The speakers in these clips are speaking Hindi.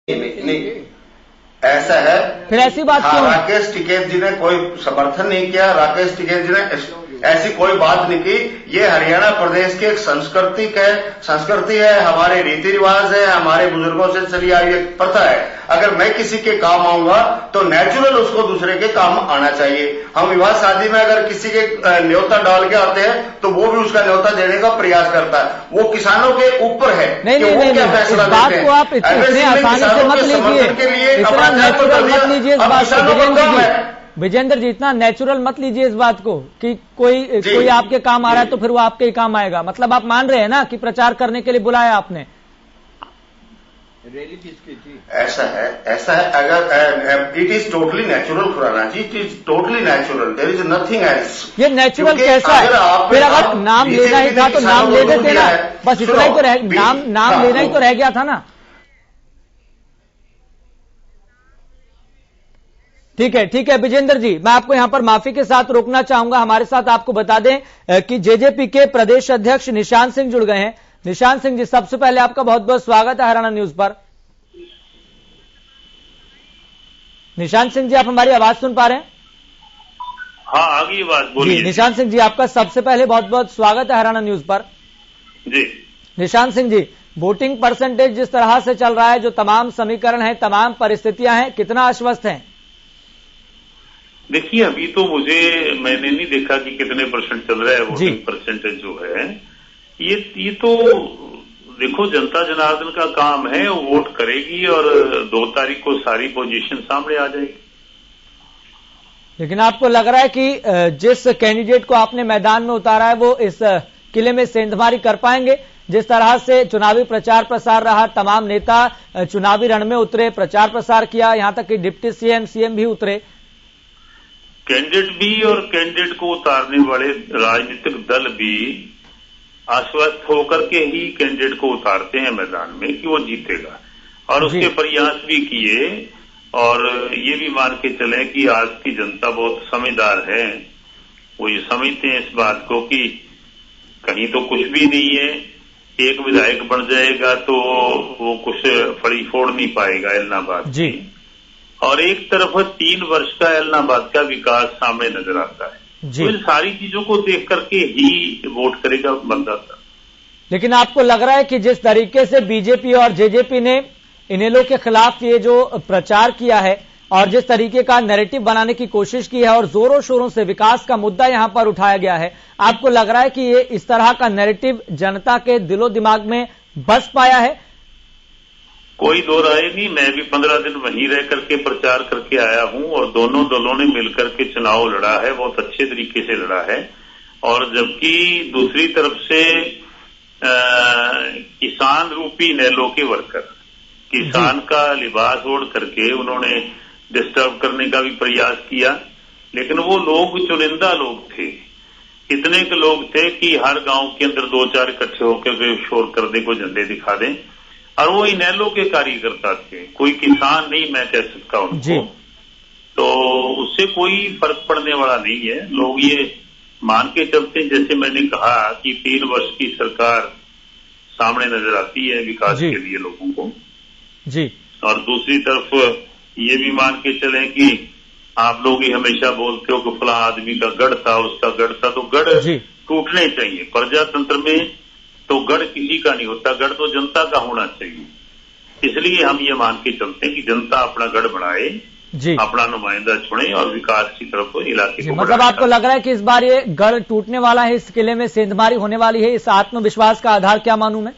नहीं, ऐसा है। फिर ऐसी बात क्यों? राकेश टिकैत जी ने कोई समर्थन नहीं किया, राकेश टिकैत जी ने ऐसी कोई बात नहीं की। ये हरियाणा प्रदेश की एक संस्कृति है, हमारे रीति रिवाज है, हमारे बुजुर्गों से चली आ रही एक प्रथा है। अगर मैं किसी के काम आऊंगा तो नेचुरल उसको दूसरे के काम आना चाहिए। हम विवाह शादी में अगर किसी के न्योता डाल के आते हैं तो वो भी उसका न्योता देने का प्रयास करता है। वो किसानों के ऊपर है कि वो क्या फैसला देते हैं। को आप इतने आसानी से मत लीजिए, इतना नेचुरल मत लीजिए इस बात को। विजेंद्र जी, इतना नेचुरल मत लीजिए इस बात को कि कोई आपके काम आ रहा है तो फिर वो आपके ही काम आएगा। मतलब आप मान रहे हैं ना कि प्रचार करने के लिए बुलाया आपने? ऐसा है। अगर it is totally natural Khurana ji, it is totally natural, there is nothing else. ये नेचुरल कैसा है? फिर अगर नाम लेना ही था तो नाम ले देते ना, बस इतना ही तो नाम लेना ही तो रह गया था ना। ठीक है विजेंद्र जी, मैं आपको यहां पर माफी के साथ रोकना चाहूंगा। हमारे साथ आपको बता दें कि जेजेपी के प्रदेश अध्यक्ष निशांत सिंह जुड़ गए हैं। निशांत सिंह जी, सबसे पहले आपका बहुत बहुत स्वागत है हरियाणा न्यूज पर। निशांत सिंह जी, आप हमारी आवाज सुन पा रहे हैं? हाँ, आगे बात बोलिए। निशांत सिंह जी, आपका सबसे पहले बहुत बहुत स्वागत है हरियाणा न्यूज पर। जी निशांत सिंह जी, वोटिंग परसेंटेज जिस तरह से चल रहा है, जो तमाम समीकरण है, तमाम परिस्थितियां हैं, कितना आश्वस्त हैं? देखिए, अभी तो मैंने नहीं देखा कि कितने परसेंट चल रहा है वोटिंग परसेंटेज जो है। ये तो देखो, जनता जनार्दन का काम है, वो वोट करेगी और 2 तारीख को सारी पोजीशन सामने आ जाएगी। लेकिन आपको लग रहा है कि जिस कैंडिडेट को आपने मैदान में उतारा है वो इस किले में सेंधमारी कर पाएंगे? जिस तरह से चुनावी प्रचार प्रसार रहा, तमाम नेता चुनावी रण में उतरे, प्रचार प्रसार किया, यहां तक कि डिप्टी सीएम भी उतरे। कैंडिडेट भी और कैंडिडेट को उतारने वाले राजनीतिक दल भी आश्वस्त होकर के ही कैंडिडेट को उतारते हैं मैदान में कि वो जीतेगा, और उसके प्रयास भी किए। और ये भी मान के चले कि आज की जनता बहुत समझदार है, वो ये समझते हैं इस बात को कि कहीं तो कुछ भी नहीं है, एक विधायक बन जाएगा तो वो कुछ फड़ी फोड़ नहीं पाएगा इलाहाबाद जी। और एक तरफ 3 वर्ष का इलाहाबाद का विकास सामने नजर आता है। तो इन सारी चीजों को देख करके ही वोट करेगा बंदा था। लेकिन आपको लग रहा है कि जिस तरीके से बीजेपी और जेजेपी ने इनेलो के खिलाफ ये जो प्रचार किया है और जिस तरीके का नैरेटिव बनाने की कोशिश की है और जोरों शोरों से विकास का मुद्दा यहां पर उठाया गया है, आपको लग रहा है कि ये इस तरह का नैरेटिव जनता के दिलो दिमाग में बस पाया है? कोई दो राय नहीं। मैं भी 15 दिन वहीं रह करके प्रचार करके आया हूं और दोनों दलों ने मिलकर के चुनाव लड़ा है, बहुत अच्छे तरीके से लड़ा है। और जबकि दूसरी तरफ से किसान रूपी इनेलो के वर्कर किसान का लिबास ओढ़ करके उन्होंने डिस्टर्ब करने का भी प्रयास किया, लेकिन वो लोग चुनिंदा लोग थे। इतने के लोग थे कि हर गांव के अंदर 2-4 इकट्ठे होकर शोर कर दे, को झंडे दिखा दें, और वो इनेलो के कार्यकर्ता थे, कोई किसान नहीं मैं कह सकता उनको। तो उससे कोई फर्क पड़ने वाला नहीं है। लोग ये मान के चलते, जैसे मैंने कहा कि 3 वर्ष की सरकार सामने नजर आती है विकास के लिए लोगों को जी। और दूसरी तरफ ये भी मान के चले कि आप लोग ही हमेशा बोलते हो कि फला आदमी का गढ़ था, उसका गढ़ था, तो गढ़ टूटने चाहिए। प्रजातंत्र में तो गढ़ किसी का नहीं होता, गढ़ तो जनता का होना चाहिए। इसलिए हम ये मान के चलते हैं कि जनता अपना गढ़ बनाए, अपना नुमाइंदा चुने और विकास की तरफ इलाके को। मतलब आपको लग रहा है कि इस बार ये गढ़ टूटने वाला है, इस किले में सेंधमारी होने वाली है? इस आत्मविश्वास का आधार क्या मानूं मैं?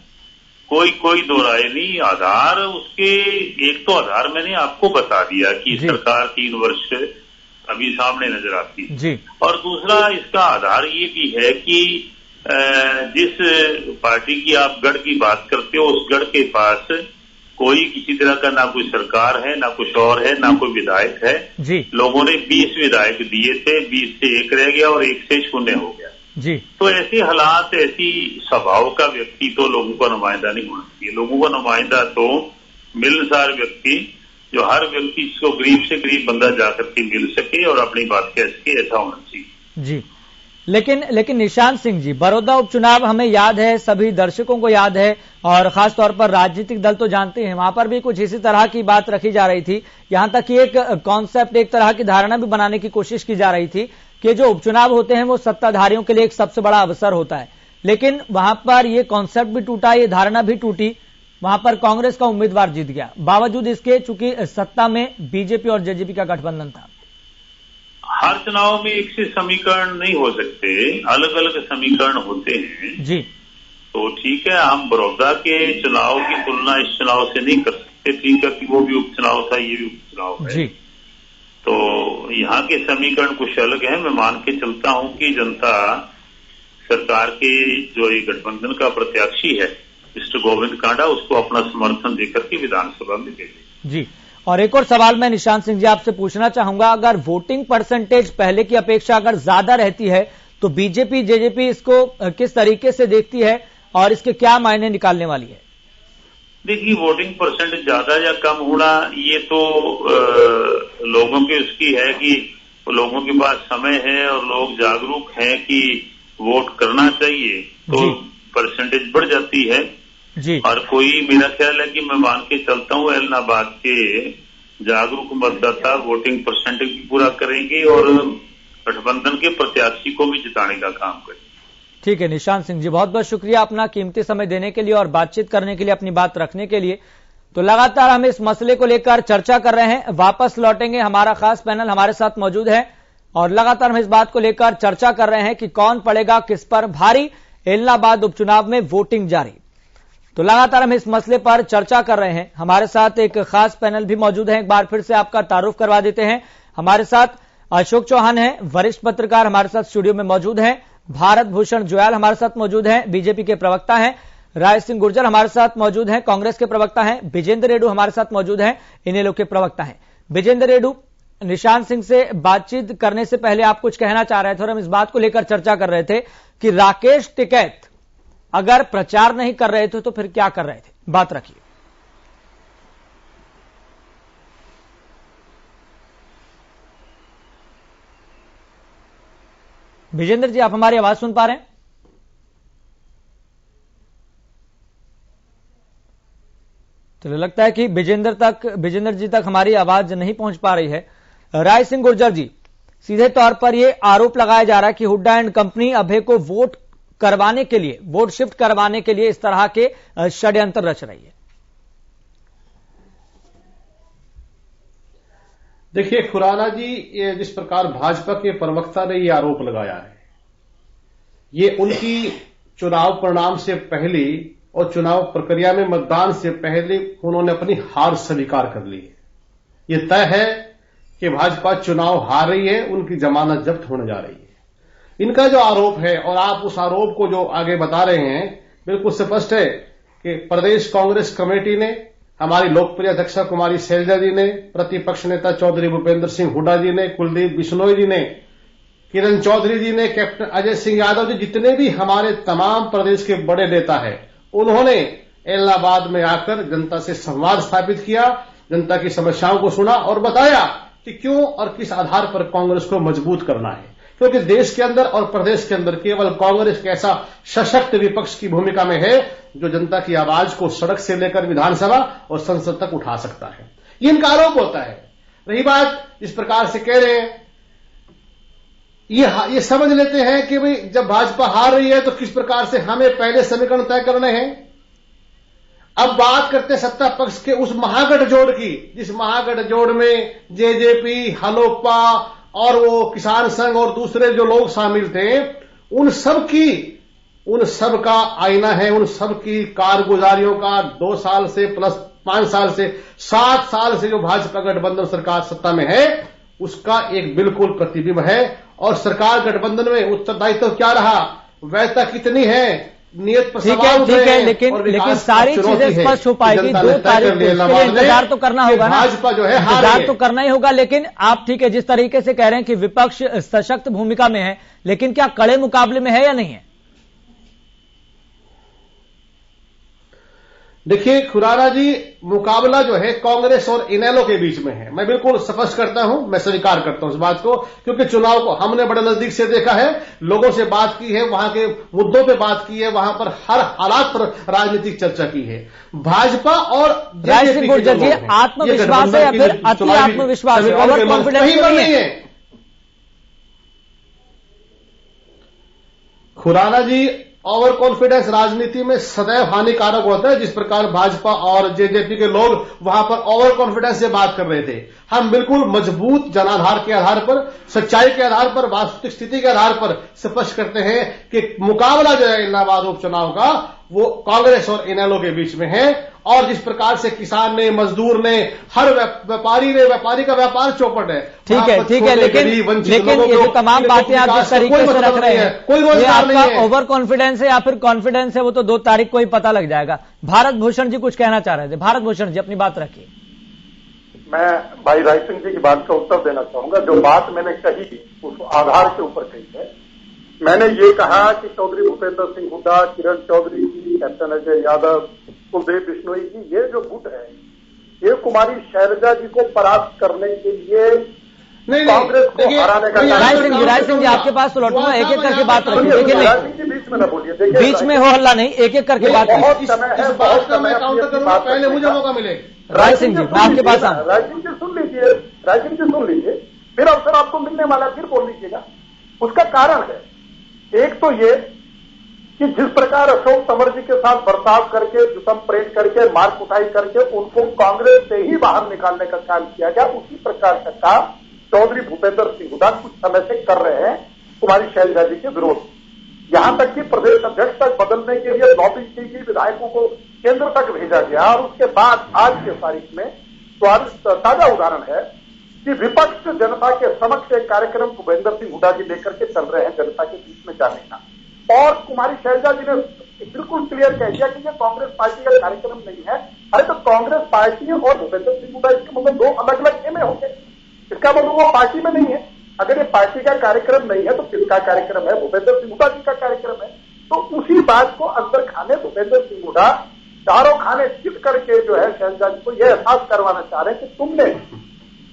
कोई दो राय नहीं। आधार उसके एक तो आधार मैंने आपको बता दिया कि सरकार 3 वर्ष अभी सामने नजर आती है, और दूसरा इसका आधार ये भी है कि जिस पार्टी की आप गढ़ की बात करते हो, उस गढ़ के पास कोई किसी तरह का ना कोई सरकार है, ना कुछ और है, ना कोई विधायक है जी। लोगों ने 20 विधायक दिए थे, 20 से 1 रह गया और 1 से 0 हो गया जी। तो ऐसे हालात, ऐसी स्वभाव का व्यक्ति तो लोगों का नुमाइंदा नहीं होना चाहिए। लोगों का नुमाइंदा तो मिलनसार व्यक्ति, जो हर व्यक्ति को गरीब से गरीब बंदा जाकर के मिल सके और अपनी बात कह सके, ऐसा होना चाहिए जी। लेकिन निशांत सिंह जी, बड़ौदा उपचुनाव हमें याद है, सभी दर्शकों को याद है, और खासतौर पर राजनीतिक दल तो जानते हैं, वहां पर भी कुछ इसी तरह की बात रखी जा रही थी। यहां तक कि एक कॉन्सेप्ट, एक तरह की धारणा भी बनाने की कोशिश की जा रही थी कि जो उपचुनाव होते हैं वो सत्ताधारियों के लिए एक सबसे बड़ा अवसर होता है। लेकिन वहां पर ये कॉन्सेप्ट भी टूटा, ये धारणा भी टूटी, वहां पर कांग्रेस का उम्मीदवार जीत गया, बावजूद इसके चूंकि सत्ता में बीजेपी और जेजेपी का गठबंधन था। हर चुनाव में एक से समीकरण नहीं हो सकते, अलग अलग समीकरण होते हैं जी। तो ठीक है, हम बड़ौदा के चुनाव की तुलना इस चुनाव से नहीं कर सकते। ठीक है कि वो भी उपचुनाव था, ये भी उपचुनाव है जी। तो यहाँ के समीकरण कुछ अलग है। मैं मान के चलता हूँ कि जनता सरकार के जो ये गठबंधन का प्रत्याशी है मिस्टर गोविंद कांडा, उसको अपना समर्थन देकर के विधानसभा में भेजे। जी, और एक और सवाल मैं निशांत सिंह जी आपसे पूछना चाहूंगा, अगर वोटिंग परसेंटेज पहले की अपेक्षा अगर ज्यादा रहती है तो बीजेपी जेजेपी इसको किस तरीके से देखती है और इसके क्या मायने निकालने वाली है? देखिए, वोटिंग परसेंट ज्यादा या कम होना ये तो लोगों की उसकी है कि लोगों के पास समय है और लोग जागरूक हैं कि वोट करना चाहिए तो परसेंटेज बढ़ जाती है जी। और कोई, मेरा ख्याल है कि मैं मान के चलता हूँ एलनाबाद के जागरूक मतदाता वोटिंग परसेंटेज भी पूरा करेंगे और गठबंधन के प्रत्याशी को भी जिताने का काम करेंगे। ठीक है निशांत सिंह जी, बहुत बहुत शुक्रिया अपना कीमती समय देने के लिए और बातचीत करने के लिए, अपनी बात रखने के लिए। तो लगातार हम इस मसले को लेकर चर्चा कर रहे हैं, वापस लौटेंगे, हमारा खास पैनल हमारे साथ मौजूद है और लगातार हम इस बात को लेकर चर्चा कर रहे हैं कि कौन पड़ेगा किस पर भारी, एलनाबाद उपचुनाव में वोटिंग जारी। तो लगातार हम इस मसले पर चर्चा कर रहे हैं, हमारे साथ एक खास पैनल भी मौजूद है। एक बार फिर से आपका तारुफ करवा देते हैं, हमारे साथ अशोक चौहान हैं, वरिष्ठ पत्रकार हमारे साथ स्टूडियो में मौजूद हैं। भारत भूषण जुयाल हमारे साथ मौजूद हैं, बीजेपी के प्रवक्ता हैं। राय सिंह गुर्जर हमारे साथ मौजूद हैं, कांग्रेस के प्रवक्ता हैं। विजेंद्र रेड्डू हमारे साथ मौजूद हैं, इनेलो के प्रवक्ता हैं। विजेंद्र रेड्डू, निशांत सिंह से बातचीत करने से पहले आप कुछ कहना चाह रहे थे और हम इस बात को लेकर चर्चा कर रहे थे कि राकेश टिकैत अगर प्रचार नहीं कर रहे थे तो फिर क्या कर रहे थे, बात रखिए। विजेंद्र जी, आप हमारी आवाज सुन पा रहे हैं? चलो, लगता है कि विजेंद्र जी तक हमारी आवाज नहीं पहुंच पा रही है। राय सिंह गुर्जर जी, सीधे तौर पर यह आरोप लगाया जा रहा है कि हुड्डा एंड कंपनी अभय को वोट करवाने के लिए, वोट शिफ्ट करवाने के लिए इस तरह के षड्यंत्र रच रही है। देखिए खुराना जी, ये जिस प्रकार भाजपा के प्रवक्ता ने ये आरोप लगाया है, ये उनकी चुनाव परिणाम से पहले और चुनाव प्रक्रिया में मतदान से पहले उन्होंने अपनी हार स्वीकार कर ली है। ये तय है कि भाजपा चुनाव हार रही है, उनकी जमानत जब्त होने जा रही है। इनका जो आरोप है और आप उस आरोप को जो आगे बता रहे हैं, बिल्कुल स्पष्ट है कि प्रदेश कांग्रेस कमेटी ने, हमारी लोकप्रिय अध्यक्षा कुमारी शैलजा जी ने, प्रतिपक्ष नेता चौधरी भूपेंद्र सिंह हुड्डा जी ने, कुलदीप बिश्नोई जी ने, किरण चौधरी जी ने, कैप्टन अजय सिंह यादव जी, जितने भी हमारे तमाम प्रदेश के बड़े नेता हैं, उन्होंने एलनाबाद में आकर जनता से संवाद स्थापित किया, जनता की समस्याओं को सुना और बताया कि क्यों और किस आधार पर कांग्रेस को मजबूत करना है। क्योंकि देश के अंदर और प्रदेश के अंदर केवल कांग्रेस एक ऐसा सशक्त विपक्ष की भूमिका में है जो जनता की आवाज को सड़क से लेकर विधानसभा और संसद तक उठा सकता है। ये इनका आरोप होता है। रही बात इस प्रकार से कह रहे हैं, ये समझ लेते हैं कि भाई जब भाजपा हार रही है तो किस प्रकार से हमें पहले समीकरण तय करने हैं। अब बात करते सत्ता पक्ष के उस महागठजोड़ की, जिस महागठजोड़ में जेजेपी, हलोपा और वो किसान संघ और दूसरे जो लोग शामिल थे, उन सब का आईना है, उन सब की कारगुजारियों का 2 साल से प्लस 5 साल से 7 साल से जो भाजपा गठबंधन सरकार सत्ता में है, उसका एक बिल्कुल प्रतिबिंब है। और सरकार गठबंधन में उत्तरदायित्व क्या रहा, वैधता कितनी है, नियत पर सवाल उठ रहे हैं, लेकिन सारी चीजें स्पष्ट हो पाएगी 2 तारीख को, इंतजार तो करना होगा ना, भाजपा जो है इंतजार तो करना ही होगा। लेकिन आप ठीक है, जिस तरीके से कह रहे हैं कि विपक्ष सशक्त भूमिका में है, लेकिन क्या कड़े मुकाबले में है या नहीं है? देखिए खुराना जी, मुकाबला जो है कांग्रेस और इनेलो के बीच में है। मैं बिल्कुल स्पष्ट करता हूं, मैं स्वीकार करता हूं इस बात को, क्योंकि चुनाव को हमने बड़े नजदीक से देखा है, लोगों से बात की है, वहां के मुद्दों पे बात की है, वहां पर हर हालात पर राजनीतिक चर्चा की है। भाजपा और राय सिंह गुर्जर जी, आत्मविश्वास है या फिर अति आत्मविश्वास है, ओवर कॉन्फिडेंस नहीं है? खुराना जी, ओवर कॉन्फिडेंस राजनीति में सदैव हानिकारक होता है। जिस प्रकार भाजपा और जेजेपी के लोग वहां पर ओवर कॉन्फिडेंस से बात कर रहे थे, हम बिल्कुल मजबूत जनाधार के आधार पर, सच्चाई के आधार पर, वास्तविक स्थिति के आधार पर स्पष्ट करते हैं कि मुकाबला जो है इलाहाबाद उपचुनाव का, वो कांग्रेस और इनेलो के बीच में है। और जिस प्रकार से किसान ने, मजदूर ने, हर व्यापारी का व्यापार चौपट है। ठीक है, लेकिन ये जो तमाम बातें आप जिस तरीके से रख रहे हैं, कोई ये रोजगार नहीं आपका है। ओवर कॉन्फिडेंस है या फिर कॉन्फिडेंस है, वो तो 2 तारीख को ही पता लग जाएगा। भारत भूषण जी कुछ कहना चाह रहे थे। भारत भूषण जी, अपनी बात रखिए। मैं भाई राय सिंह जी की बात का उत्तर देना चाहूंगा। जो बात मैंने कही उस आधार के ऊपर कही है। मैंने ये कहा कि चौधरी भूपेंद्र सिंह हुड्डा, किरण चौधरी जी, कैप्टन अजय यादव, कुलदीप बिश्नोई जी, ये जो गुट है, ये कुमारी शैलजा जी को परास्त करने के लिए कांग्रेस को हराने का। राय सिंह जी, आपके पास तो लौटूंगा, एक एक करके बात रखिए। देखिए नहीं, बीच में न बोलिए, बीच में हो हल्ला नहीं, एक एक करके बात कीजिए। बहुत समय है, बहुत समय पहले मुझे मौका मिलेगा। राय सिंह जी, मैं आपके पास आऊं। राय सिंह जी सुन लीजिए, राय सिंह जी सुन लीजिए, फिर अवसर आपको मिलने वाला, फिर बोल लीजिएगा। उसका कारण है, एक तो ये कि जिस प्रकार अशोक तंवर जी के साथ बर्ताव करके, जुतम परेड करके, मार कुटाई करके उनको कांग्रेस से ही बाहर निकालने का काम किया गया, उसी प्रकार का काम चौधरी भूपेंद्र सिंह हुड्डा कुछ समय से कर रहे हैं कुमारी शैलजा जी के विरोध। यहां तक कि प्रदेश अध्यक्ष तक बदलने के लिए लॉबिंग की गई, विधायकों को केंद्र तक भेजा गया। और उसके बाद आज के तारीख में ताजा उदाहरण है कि विपक्ष जनता के समक्ष एक कार्यक्रम भूपेंद्र सिंह हुड्डा जी लेकर के चल रहे हैं जनता के बीच में जाने का। और कुमारी शैलजा जी ने बिल्कुल क्लियर कह दिया कि ये कांग्रेस पार्टी का कार्यक्रम नहीं है। अरे तो कांग्रेस पार्टी और भूपेंद्र सिंह हुड्डा, इसके मतलब 2 अलग अलग खेमे होंगे। इसका मतलब वो पार्टी में नहीं है। अगर ये पार्टी का कार्यक्रम नहीं है तो किसका कार्यक्रम है? भूपेंद्र सिंह हुड्डा जी का कार्यक्रम है। तो उसी बात को अंदर खाने भूपेंद्र सिंह हुड्डा चारों खाने चित करके जो है शैलजा जी को यह एहसास करवाना चाह रहे हैं कि तुमने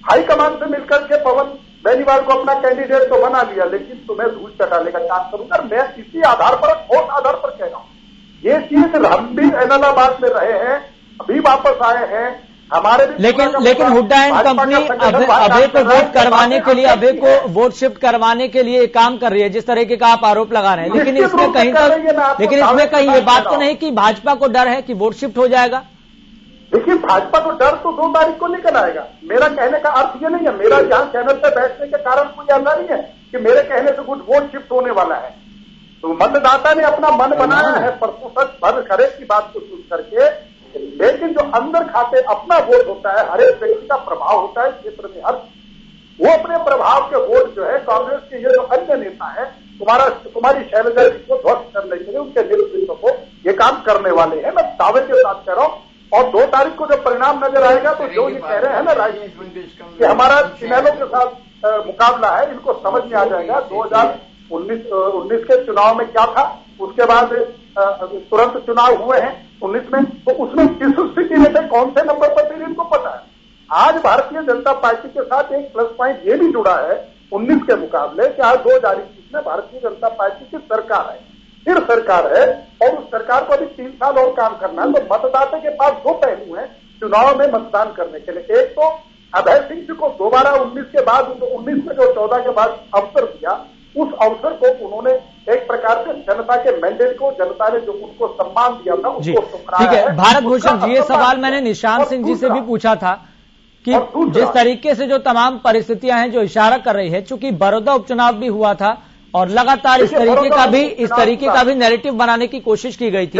हाईकमान से मिलकर के पवन बेनीवाल को अपना कैंडिडेट तो बना लिया, लेकिन तुम्हें धूल चटाने का काम करूंगा। मैं इसी आधार पर, ठोस आधार पर कह रहा हूं। ये चीज हम भी इलाहाबाद में रहे हैं, अभी वापस आए हैं। हमारे भी लेकिन हुड्डा एंड कंपनी अभय को वोट करवाने के लिए, अभय को वोट शिफ्ट करवाने के लिए काम कर रही है, जिस तरीके का आप आरोप लगा रहे हैं। लेकिन इसमें कहीं ये बात तो नहीं कि भाजपा को डर है कि वोट शिफ्ट हो जाएगा? देखिए, भाजपा को डर तो 2 तारीख को निकल आएगा। मेरा कहने का अर्थ ये नहीं है, मेरा यहां चैनल पर बैठने के कारण कोई ऐसा नहीं है कि मेरे कहने से कुछ वोट शिफ्ट होने वाला है। तो मतदाता ने अपना मन बनाया है, परसों तक भर खरे की बात को सुन करके। लेकिन जो अंदर खाते अपना वोट होता है, हर एक व्यक्ति का प्रभाव होता है क्षेत्र में, हर वो अपने प्रभाव के वोट जो है कांग्रेस के ये जो अन्य नेता है कुमारी शैलजा जी को ध्वस्त करने के लिए, उनके नेतृत्व को ये काम करने वाले हैं। मैं दावे के साथ कह रहा हूं। और 2 तारीख को जब परिणाम नजर आएगा तो जो ये कह रहे हैं ना राजनीति कि हमारा इनेलो के साथ मुकाबला है, इनको समझ में आ जाएगा 2019 के चुनाव में क्या था। उसके बाद तुरंत चुनाव हुए हैं 19 में, तो उसमें किस स्थिति में थे, कौन से नंबर पर थे, इनको पता है। आज भारतीय जनता पार्टी के साथ एक प्लस पॉइंट ये भी जुड़ा है 19 के मुकाबले कि आज 2021 में भारतीय जनता पार्टी की सरकार है, फिर सरकार है। और उस सरकार को अभी 3 साल और काम करना है। तो मतदाता के पास 2 पहलू हैं चुनाव में मतदान करने के लिए। एक तो अभय सिंह जी को दोबारा 19 के बाद, 19 में जो 14 के बाद अवसर दिया, उस अवसर को उन्होंने एक प्रकार से जनता के मैंडेट को, जनता ने जो उनको सम्मान दिया था उसको ठीक है। भारत भूषण जी, ये सवाल मैंने निशांत सिंह जी से भी पूछा था कि जिस तरीके से जो तमाम परिस्थितियां हैं जो इशारा कर रही है, चूंकि बड़ौदा उपचुनाव भी हुआ था और लगातार इस तरीके का भी नैरेटिव बनाने की कोशिश की गई थी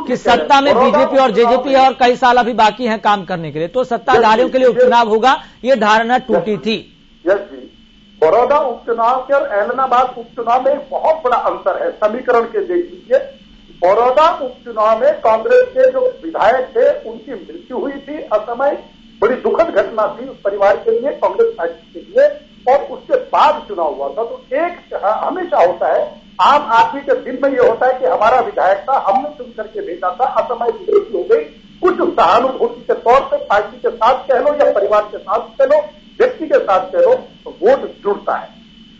कि सत्ता में बीजेपी और जेजेपी और कई साल अभी बाकी हैं काम करने के लिए, तो सत्ताधारियों के लिए उपचुनाव होगा, ये धारणा टूटी थी। यस जी, बड़ौदा उपचुनाव के और ऐलनाबाद उपचुनाव में एक बहुत बड़ा अंतर है। समीकरण के देख लीजिए, बड़ौदा उपचुनाव में कांग्रेस के जो विधायक थे उनकी मृत्यु हुई थी असमय, बड़ी दुखद घटना थी उस परिवार के लिए, कांग्रेस पार्टी के लिए। और उसके बाद चुनाव हुआ था। तो एक हमेशा होता है, आम आदमी के दिल में ये होता है कि हमारा विधायक था, हमने चुन करके भेजा था, असमय मृत्यु हो गई, कुछ सहानुभूति के तौर पर पार्टी के साथ कह लो या परिवार के साथ कह लो, व्यक्ति के साथ कह लो, तो वोट जुड़ता है।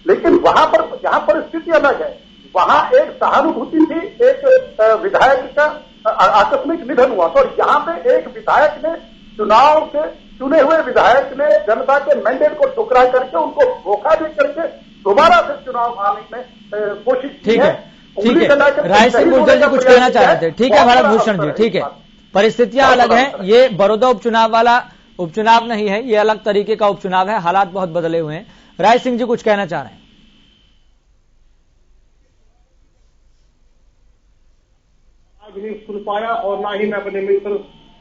लेकिन वहां पर जहां पर स्थिति अलग है, वहां एक सहानुभूति थी, एक विधायक का आकस्मिक निधन हुआ, तो यहाँ पे एक विधायक ने चुनाव के चुने हुए विधायक ने जनता के मैंडेट को ठुकरा करके उनको धोखा दे करके दोबारा से चुनाव आने में कोशिश की है। ठीक है, राय सिंह गुर्जर जी कुछ कहना चाह रहे थे। ठीक है भरत भूषण जी, ठीक है, परिस्थितियां अलग हैं। ये बड़ौदा उपचुनाव वाला उपचुनाव नहीं है, ये अलग तरीके का उपचुनाव है, हालात बहुत बदले हुए हैं। राय सिंह जी कुछ कहना चाह रहे हैं। आज नहीं सुन पाया और ना ही मैं अपने मित्र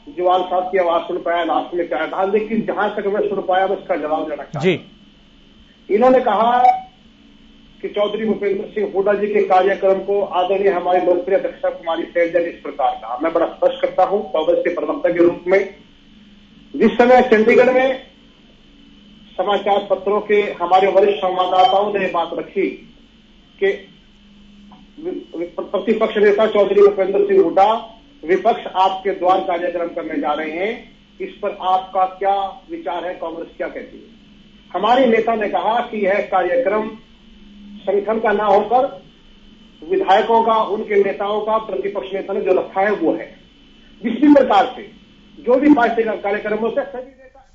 जवाल साहब की आवाज सुन पाया, लास्ट में क्या था, लेकिन जहां तक मैं सुन पाया मैं इसका जवाब देना चाहता हूं। जी, इन्होंने कहा कि चौधरी भूपेंद्र सिंह हुड्डा जी के कार्यक्रम को आदरणीय हमारी लोकप्रिय अध्यक्षा कुमारी सैलजा ने इस प्रकार कहा। मैं बड़ा स्पष्ट करता हूं कांग्रेस के प्रवक्ता के रूप में, जिस समय चंडीगढ़ में समाचार पत्रों के हमारे वरिष्ठ संवाददाताओं ने बात रखी कि प्रतिपक्ष नेता चौधरी भूपेंद्र सिंह हुड्डा विपक्ष आपके द्वार कार्यक्रम करने जा रहे हैं, इस पर आपका क्या विचार है, कांग्रेस क्या कहती है? हमारे नेता ने कहा कि यह कार्यक्रम संगठन का ना होकर विधायकों का, उनके नेताओं का, प्रतिपक्ष नेता ने जो रखा है वो है। इसी प्रकार से जो भी पार्टी का कार्यक्रम होता है सभी नेता।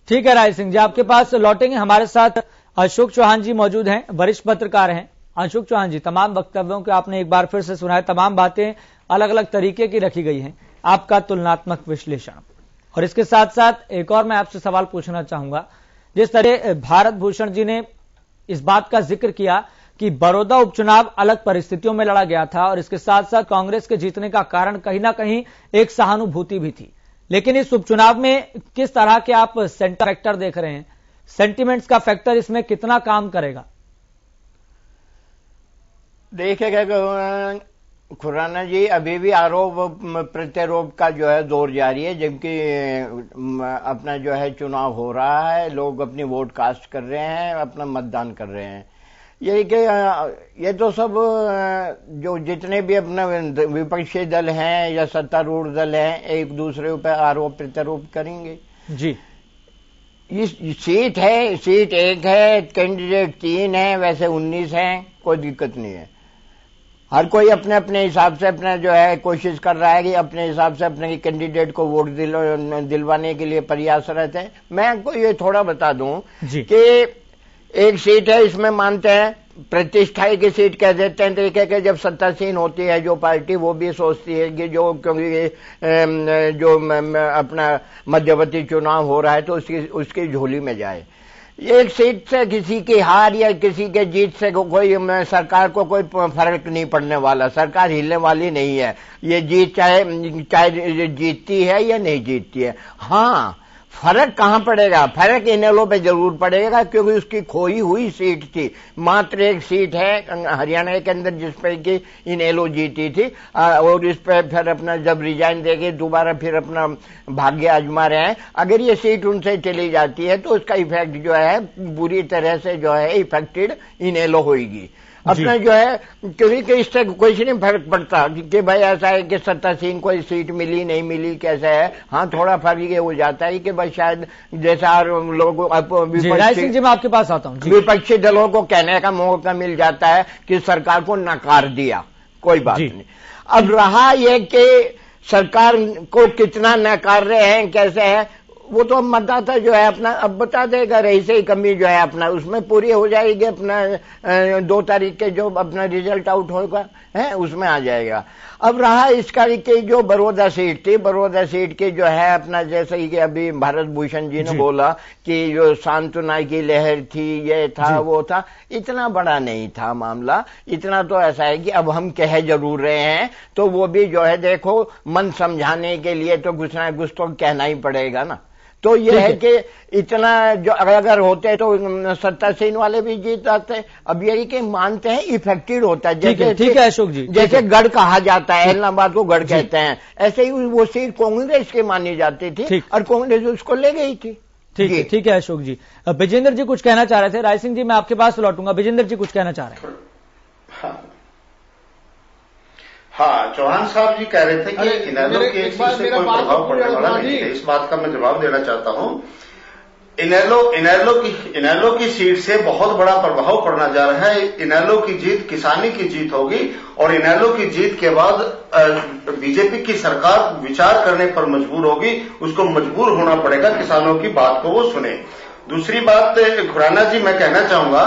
ठीक है राय सिंह जी, आपके पास लौटेंगे। हमारे साथ अशोक चौहान जी मौजूद हैं, वरिष्ठ पत्रकार हैं। अशोक चौहान जी, तमाम वक्तव्यों को आपने एक बार फिर से सुना है, तमाम बातें अलग अलग तरीके की रखी गई हैं, आपका तुलनात्मक विश्लेषण। और इसके साथ साथ एक और मैं आपसे सवाल पूछना चाहूंगा, जिस तरह भारत भूषण जी ने इस बात का जिक्र किया कि बड़ौदा उपचुनाव अलग परिस्थितियों में लड़ा गया था और इसके साथ साथ कांग्रेस के जीतने का कारण कहीं ना कहीं एक सहानुभूति भी थी, लेकिन इस उपचुनाव में किस तरह के आप सेंटर फैक्टर देख रहे हैं? सेंटिमेंट्स का फैक्टर इसमें कितना काम करेगा? देखिएगा खुराना जी, अभी भी आरोप प्रत्यारोप का जो है दौर जारी है, जबकि अपना जो है चुनाव हो रहा है, लोग अपनी वोट कास्ट कर रहे हैं, अपना मतदान कर रहे हैं। यही कि ये तो सब जो जितने भी अपना विपक्षी दल हैं या सत्तारूढ़ दल हैं, एक दूसरे पर आरोप प्रत्यारोप करेंगे। जी, इस सीट है, सीट एक है, कैंडिडेट 3 है, वैसे 19 हैं, कोई दिक्कत नहीं है। हर कोई अपने अपने हिसाब से अपना जो है कोशिश कर रहा है कि अपने हिसाब से अपने कैंडिडेट को वोट दिलवाने के लिए प्रयासरत है। मैं आपको ये थोड़ा बता दूं कि एक सीट है, इसमें मानते हैं प्रतिष्ठा की सीट कह देते हैं, तरीके के जब सत्तासीन होती है जो पार्टी, वो भी सोचती है कि जो क्योंकि जो अपना मध्यवर्ती चुनाव हो रहा है तो उसकी झोली में जाए। एक सीट से किसी की हार या किसी के जीत से कोई सरकार को कोई फर्क नहीं पड़ने वाला, सरकार हिलने वाली नहीं है। ये जीत चाहे जीतती है या नहीं जीतती है। हाँ, फर्क कहां पड़ेगा? फर्क इनेलो पे जरूर पड़ेगा, क्योंकि उसकी खोई हुई सीट थी। मात्र एक सीट है हरियाणा के अंदर जिस पे कि इनेलो जीती थी, और इस पे फिर अपना जब रिजाइन देके दोबारा फिर अपना भाग्य आजमा रहे हैं। अगर ये सीट उनसे चली जाती है तो उसका इफेक्ट जो है बुरी तरह से जो है इफेक्टेड इनेलो होगी। अपना जो है क्योंकि इससे कुछ नहीं फर्क पड़ता कि भाई ऐसा है कि सत्तासीन कोई सीट मिली नहीं मिली कैसा है। हाँ, थोड़ा फर्क ये हो जाता है कि भाई शायद जैसा लोगों सिंह जी मैं आपके पास आता हूँ, विपक्षी दलों को कहने का मौका मिल जाता है कि सरकार को नकार दिया, कोई बात नहीं। अब रहा यह कि सरकार को कितना नकार रहे हैं, कैसे है, वो तो मतदाता जो है अपना अब बता देगा। रही से ही कमी जो है अपना उसमें पूरी हो जाएगी। अपना 2 तारीख के जो अपना रिजल्ट आउट होगा है उसमें आ जाएगा। अब रहा इसका कि जो बड़ौदा सीट थी, बड़ौदा सीट की जो है अपना जैसे ही कि अभी भारत भूषण जी ने बोला कि जो सांत्वना की लहर थी, ये था वो था, इतना बड़ा नहीं था मामला। इतना तो ऐसा है कि अब हम कह जरूर रहे हैं तो वो भी जो है देखो मन समझाने के लिए तो कुछ ना कुछ तो कहना ही पड़ेगा ना। तो ये है कि इतना जो अगर होते तो सत्तासीन वाले भी जीत जाते। अब यही कि मानते हैं इफेक्टेड होता है, जैसे ठीक है अशोक जी, जैसे गढ़ कहा जाता है, इलाहाबाद को गढ़ कहते हैं, ऐसे ही वो सीट कांग्रेस की मानी जाती थी और कांग्रेस उसको ले गई थी। ठीक है अशोक जी। विजेंद्र जी कुछ कहना चाह रहे थे। राय सिंह जी मैं आपके पास लौटूंगा, विजेंद्र जी कुछ कहना चाह रहे हैं। हाँ, चौहान साहब जी कह रहे थे कि इनेलो के एक बार से मेरा कोई बात प्रभाव पड़ने वाला नहीं है। इस बात का मैं जवाब देना चाहता हूं। इनेलो की सीट से बहुत बड़ा प्रभाव पड़ना जा रहा है। इनेलो की जीत किसानी की जीत होगी और इनेलो की जीत के बाद बीजेपी की सरकार विचार करने पर मजबूर होगी। उसको मजबूर होना पड़ेगा किसानों की बात को वो सुने। दूसरी बात खुराना जी मैं कहना चाहूंगा,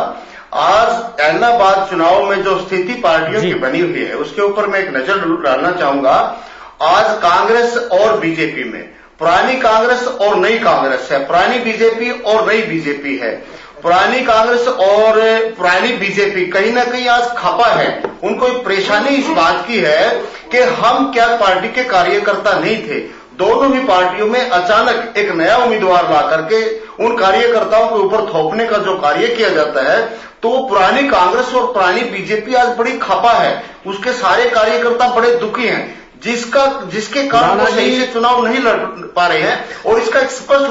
आज ऐलनाबाद चुनाव में जो स्थिति पार्टियों की बनी हुई है उसके ऊपर मैं एक नजर डालना चाहूंगा। आज कांग्रेस और बीजेपी में पुरानी कांग्रेस और नई कांग्रेस है, पुरानी बीजेपी और नई बीजेपी है। पुरानी कांग्रेस और पुरानी बीजेपी कहीं ना कहीं आज खपा है। उनको एक परेशानी इस बात की है कि हम क्या पार्टी के कार्यकर्ता नहीं थे। दोनों ही पार्टियों में अचानक एक नया उम्मीदवार ला करके उन कार्यकर्ताओं के ऊपर थोपने का जो कार्य किया जाता है, तो पुरानी कांग्रेस और पुरानी बीजेपी आज बड़ी खपा है। उसके सारे कार्यकर्ता बड़े दुखी हैं, जिसके कारण वो सही से चुनाव नहीं लड़ पा रहे हैं। और इसका एक स्पष्ट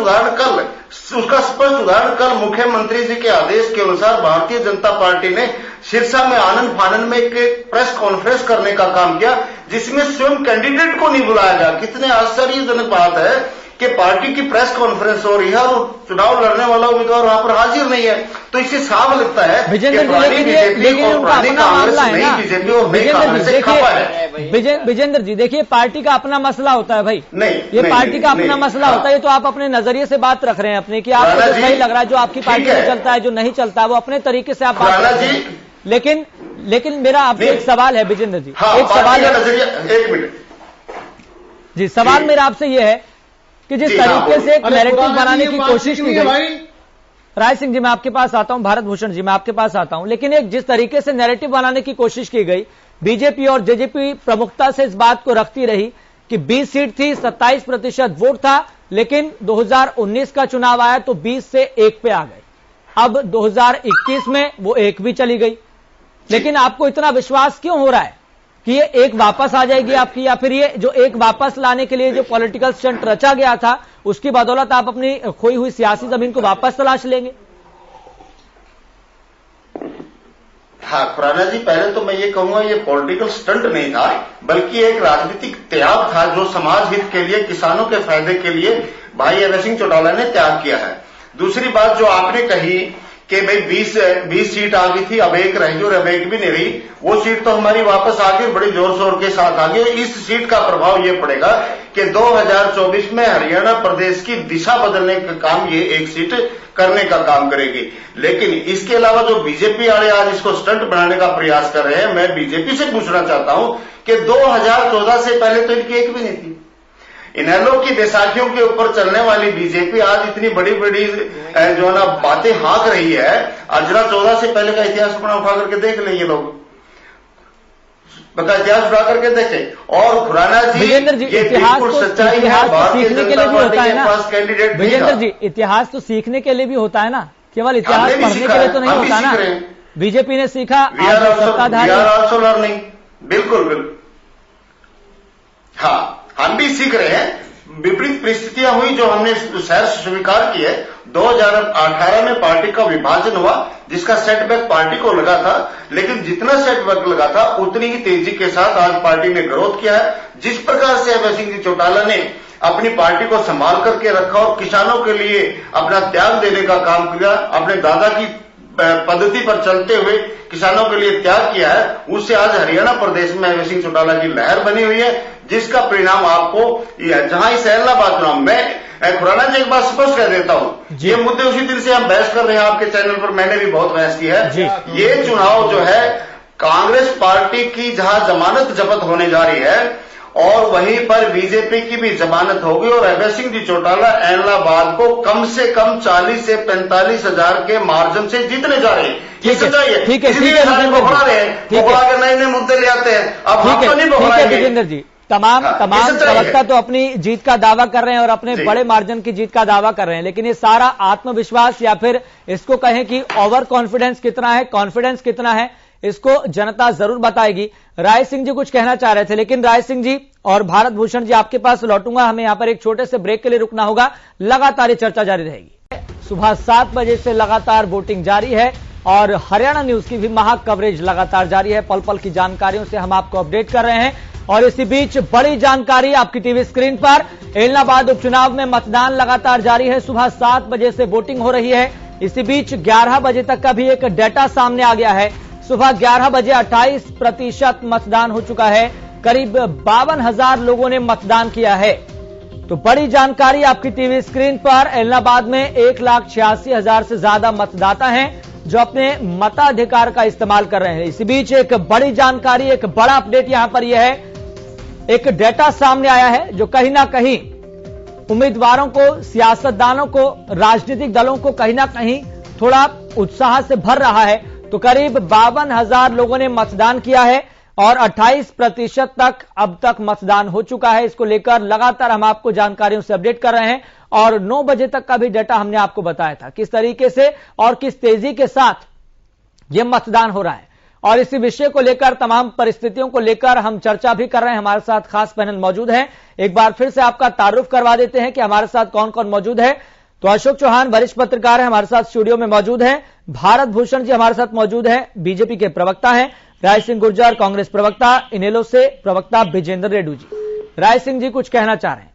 उदाहरण कल मुख्यमंत्री जी के आदेश के अनुसार भारतीय जनता पार्टी ने सिरसा में आनंद फानंद में एक प्रेस कॉन्फ्रेंस करने का काम किया, जिसमें स्वयं कैंडिडेट को नहीं बुलाया गया। कितने आश्चर्यजनक बात है कि पार्टी की प्रेस कॉन्फ्रेंस हो रही है और चुनाव लड़ने वाला उम्मीदवार वहां पर हाजिर नहीं है। तो इससे साफ लगता है कि पुरानी बीजेपी और पुरानी कांग्रेस नई बीजेपी और नई कांग्रेस से खपा है। विजेंद्र जी देखिए, पार्टी का अपना मसला होता है भाई। नहीं, ये पार्टी का अपना मसला होता है। ये तो आप अपने नजरिए से बात रख रहे हैं अपने, कि आपको जो सही लग रहा है, जो आपकी पार्टी में चलता है, जो नहीं चलता है, वो अपने तरीके से आप बात कर रहे हैं। लेकिन मेरा आपसे एक सवाल है विजेंद्र जी, एक सवाल है। एक मिनट जी, सवाल मेरा आपसे ये है कि जिस तरीके से एक नैरेटिव बनाने की कोशिश की गई, राय सिंह जी मैं आपके पास आता हूं, भारत भूषण जी मैं आपके पास आता हूं, लेकिन एक जिस तरीके से नैरेटिव बनाने की कोशिश की गई, बीजेपी और जेजेपी प्रमुखता से इस बात को रखती रही कि 20 सीट थी, 27% वोट था, लेकिन 2019 का चुनाव आया तो 20 से 1 पे आ गए। अब 2021 में वो 1 भी चली गई। लेकिन आपको इतना विश्वास क्यों हो रहा है कि ये 1 वापस आ जाएगी आपकी, या फिर ये जो 1 वापस लाने के लिए जो पॉलिटिकल स्टंट रचा गया था उसकी बदौलत आप अपनी खोई हुई सियासी जमीन को वापस तलाश लेंगे? हाँ खुराना जी, पहले तो मैं ये कहूंगा ये पॉलिटिकल स्टंट नहीं था, बल्कि एक राजनीतिक त्याग था जो समाज हित के लिए, किसानों के फायदे के लिए भाई अभय सिंह चौटाला ने त्याग किया है। दूसरी बात जो आपने कही कि भाई 20 सीट आ गई थी, अब 1 रहेगी और अब 1 भी नहीं रही, वो सीट तो हमारी वापस आ गई, बड़ी जोर शोर के साथ आ गई। इस सीट का प्रभाव ये पड़ेगा कि 2024 में हरियाणा प्रदेश की दिशा बदलने का काम ये 1 सीट करने का काम करेगी। लेकिन इसके अलावा जो बीजेपी वाले आज इसको स्टंट बनाने का प्रयास कर रहे हैं, मैं बीजेपी से पूछना चाहता हूं कि 2014 से पहले तो इनकी 1 भी नहीं थी। इनेलो की बैसाखियों के ऊपर चलने वाली बीजेपी आज इतनी बड़ी बड़ी जो ना बातें हाँक रही है। आज जरा 14 से पहले का इतिहास अपना उठा करके देख लें, ये लोग इतिहास उठा करके देखें। और खुराना जी ये बिल्कुल सच्चाई है, भारतीय जनता पार्टी के पास कैंडिडेट नहीं था। विजेंद्र जी, इतिहास तो सीखने के लिए भी होता है ना, केवल इतिहास पढ़ने के लिए तो नहीं होता ना। बीजेपी ने सीखा, लर्निंग, बिल्कुल हाँ, हम भी सीख रहे हैं। विपरीत परिस्थितियां हुई जो हमने शहर स्वीकार की है। 2018 में पार्टी का विभाजन हुआ, जिसका सेटबैक पार्टी को लगा था, लेकिन जितना सेटबैक लगा था उतनी ही तेजी के साथ आज पार्टी ने ग्रोथ किया है। जिस प्रकार से अभय सिंह जी चौटाला ने अपनी पार्टी को संभाल करके रखा और किसानों के लिए अपना त्याग देने का काम किया, अपने दादा की पद्धति पर चलते हुए किसानों के लिए त्याग किया है, उससे आज हरियाणा प्रदेश में अभय सिंह चौटाला की लहर बनी हुई है, जिसका परिणाम आपको जहां इस ऐलनाबाद चुनाव में खुराना जी एक बात स्पष्ट कर देता हूं, ये मुद्दे उसी दिन से हम बहस कर रहे हैं आपके चैनल पर, मैंने भी बहुत बहस की है। ये चुनाव जो है कांग्रेस पार्टी की जहां जमानत जब्त होने जा रही है और वहीं पर बीजेपी की भी जमानत होगी और अभय सिंह जी चौटाला ऐलनाबाद को कम से कम 40 से 45 हजार के मार्जिन से जीतने जा रहे हैं। ये सच्चाई है। ठीक है, बखड़ा रहे हैं, बखड़ा के नए नए मुद्दे ले आते हैं। अब हम तो नहीं बखड़ाएंगे। विजेंद्र जी, तमाम प्रवक्ता तो अपनी जीत का दावा कर रहे हैं और अपने बड़े मार्जिन की जीत का दावा कर रहे हैं, लेकिन ये सारा आत्मविश्वास या फिर इसको कहें कि ओवर कॉन्फिडेंस कितना है, कॉन्फिडेंस कितना है, इसको जनता जरूर बताएगी। राय सिंह जी कुछ कहना चाह रहे थे, लेकिन राय सिंह जी और भारत भूषण जी आपके पास लौटूंगा, हमें यहां पर एक छोटे से ब्रेक के लिए रुकना होगा। लगातार ये चर्चा जारी रहेगी। सुबह 7 बजे से लगातार वोटिंग जारी है। और हरियाणा न्यूज की भी महाग कवरेज लगातार जारी है। पल पल की जानकारियों से हम आपको अपडेट कर रहे हैं। और इसी बीच बड़ी जानकारी आपकी टीवी स्क्रीन पर, एलनाबाद उपचुनाव में मतदान लगातार जारी है। सुबह 7 बजे से वोटिंग हो रही है। इसी बीच 11 बजे तक का भी एक डेटा सामने आ गया है। सुबह 11 बजे 28% मतदान हो चुका है। करीब 52,000 लोगों ने मतदान किया है। तो बड़ी जानकारी आपकी टीवी स्क्रीन पर, एलनाबाद में 1,86,000 से ज्यादा मतदाता हैं जो अपने मताधिकार का इस्तेमाल कर रहे हैं। इसी बीच एक बड़ी जानकारी, एक बड़ा अपडेट यहां पर यह है, एक डेटा सामने आया है जो कहीं ना कहीं उम्मीदवारों को, सियासतदानों को, राजनीतिक दलों को कहीं ना कहीं थोड़ा उत्साह से भर रहा है। तो करीब 52,000 लोगों ने मतदान किया है और 28% तक अब तक मतदान हो चुका है। इसको लेकर लगातार हम आपको जानकारियों से अपडेट कर रहे हैं और 9 बजे तक का भी डेटा हमने आपको बताया था किस तरीके से और किस तेजी के साथ यह मतदान हो रहा है। और इसी विषय को लेकर, तमाम परिस्थितियों को लेकर हम चर्चा भी कर रहे हैं। हमारे साथ खास पैनल मौजूद है। एक बार फिर से आपका तारुफ करवा देते हैं कि हमारे साथ कौन कौन मौजूद है। तो अशोक चौहान वरिष्ठ पत्रकार है, हमारे साथ स्टूडियो में मौजूद हैं। भारत भूषण जी हमारे साथ मौजूद हैं, बीजेपी के प्रवक्ता हैं। राय सिंह गुर्जर कांग्रेस प्रवक्ता, इनेलो से प्रवक्ता विजेंद्र रेड्डी जी। राय सिंह जी कुछ कहना चाह रहे हैं?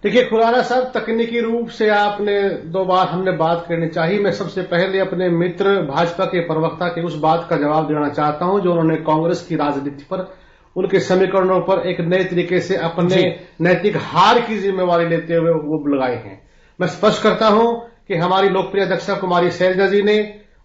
देखिए खुराना साहब, तकनीकी रूप से आपने 2 बार हमने बात करनी चाहिए। मैं सबसे पहले अपने मित्र भाजपा के प्रवक्ता के उस बात का जवाब देना चाहता हूं जो उन्होंने कांग्रेस की राजनीति पर, उनके समीकरणों पर एक नए तरीके से अपने नैतिक हार की जिम्मेवारी लेते हुए वो लगाए हैं। मैं स्पष्ट करता हूं कि हमारी लोकप्रिय अध्यक्षा कुमारी शैलजा जी ने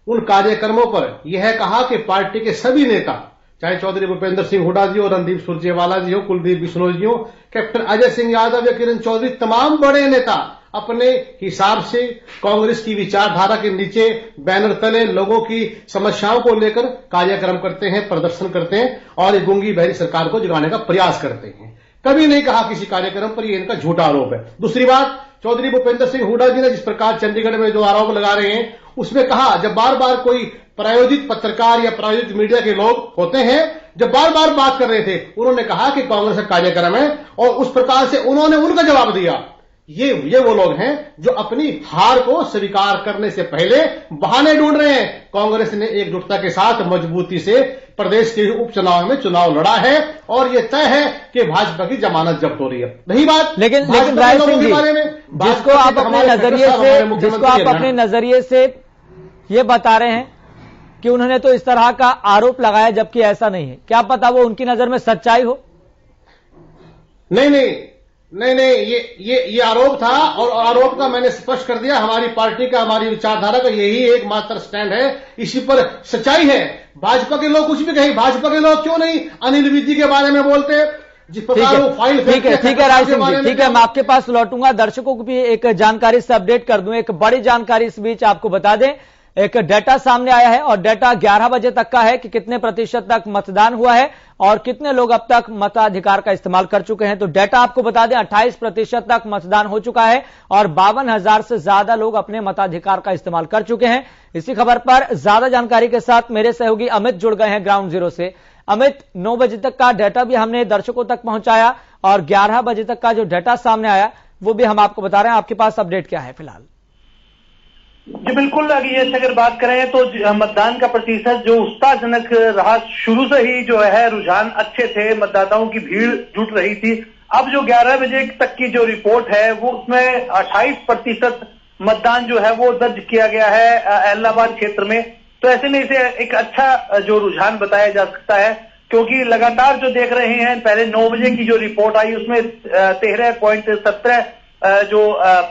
उन कार्यक्रमों पर यह कहा कि पार्टी के सभी नेता, चाहे चौधरी भूपेंद्र सिंह हुड्डा जी हो, रणदीप सुरजेवाला जी हो, कुलदीप बिश्नोई जी हो, कैप्टन अजय सिंह यादव या किरण चौधरी, तमाम बड़े नेता अपने हिसाब से कांग्रेस की विचारधारा के नीचे बैनर तले लोगों की समस्याओं को लेकर कार्यक्रम करते हैं, प्रदर्शन करते हैं और एक गूंगी बहरी सरकार को जगाने का प्रयास करते हैं। कभी नहीं कहा किसी कार्यक्रम पर ये इनका झूठा आरोप है। दूसरी बात, चौधरी भूपेंद्र सिंह हुड्डा जी ने जिस प्रकार चंडीगढ़ में जो आरोप लगा रहे हैं उसमें कहा, जब बार बार कोई प्रायोजित पत्रकार या प्रायोजित मीडिया के लोग होते हैं, जब बार बार बात कर रहे थे, उन्होंने कहा कि कांग्रेस का कार्यक्रम है और उस प्रकार से उन्होंने उनका जवाब दिया। ये वो लोग हैं जो अपनी हार को स्वीकार करने से पहले बहाने ढूंढ रहे हैं। कांग्रेस ने एकजुटता के साथ मजबूती से प्रदेश के उपचुनाव में चुनाव लड़ा है और ये तय है कि भाजपा की जमानत जब्त हो रही है। नहीं बात, लेकिन राय सिंह जी, जिसको आप अपने नजरिए से ये बता रहे हैं कि उन्होंने तो इस तरह का आरोप लगाया जबकि ऐसा नहीं है, क्या पता वो उनकी नजर में सच्चाई हो? नहीं, ये आरोप था और आरोप का मैंने स्पष्ट कर दिया। हमारी पार्टी का, हमारी विचारधारा का यही एकमात्र स्टैंड है, इसी पर सच्चाई है। भाजपा के लोग कुछ भी कहें, भाजपा के लोग क्यों नहीं अनिल विज के बारे में बोलते, जिस प्रकार वो फाइल, ठीक है राय सिंह जी, ठीक है, मैं आपके पास लौटूंगा। दर्शकों को भी एक जानकारी से अपडेट कर दूं, एक बड़ी जानकारी इस बीच आपको बता दें। एक डेटा सामने आया है और डेटा 11 बजे तक का है कि कितने प्रतिशत तक मतदान हुआ है और कितने लोग अब तक मताधिकार का इस्तेमाल कर चुके हैं। तो डेटा आपको बता दें, 28% तक मतदान हो चुका है और 52,000 से ज्यादा लोग अपने मताधिकार का इस्तेमाल कर चुके हैं। इसी खबर पर ज्यादा जानकारी के साथ मेरे सहयोगी अमित जुड़ गए हैं ग्राउंड जीरो से। अमित, 9 बजे तक का डेटा भी हमने दर्शकों तक पहुंचाया और 11 बजे तक का जो डेटा सामने आया वो भी हम आपको बता रहे हैं। आपके पास अपडेट क्या है फिलहाल? जी बिल्कुल, अगर अगर बात करें तो मतदान का प्रतिशत जो उत्साहजनक रहा, शुरू से ही जो है रुझान अच्छे थे, मतदाताओं की भीड़ जुट रही थी। अब जो 11 बजे तक की जो रिपोर्ट है वो उसमें 28% मतदान जो है वो दर्ज किया गया है एलनाबाद क्षेत्र में। तो ऐसे में इसे एक अच्छा जो रुझान बताया जा सकता है, क्योंकि लगातार जो देख रहे हैं, पहले 9 बजे की जो रिपोर्ट आई उसमें 13.17 जो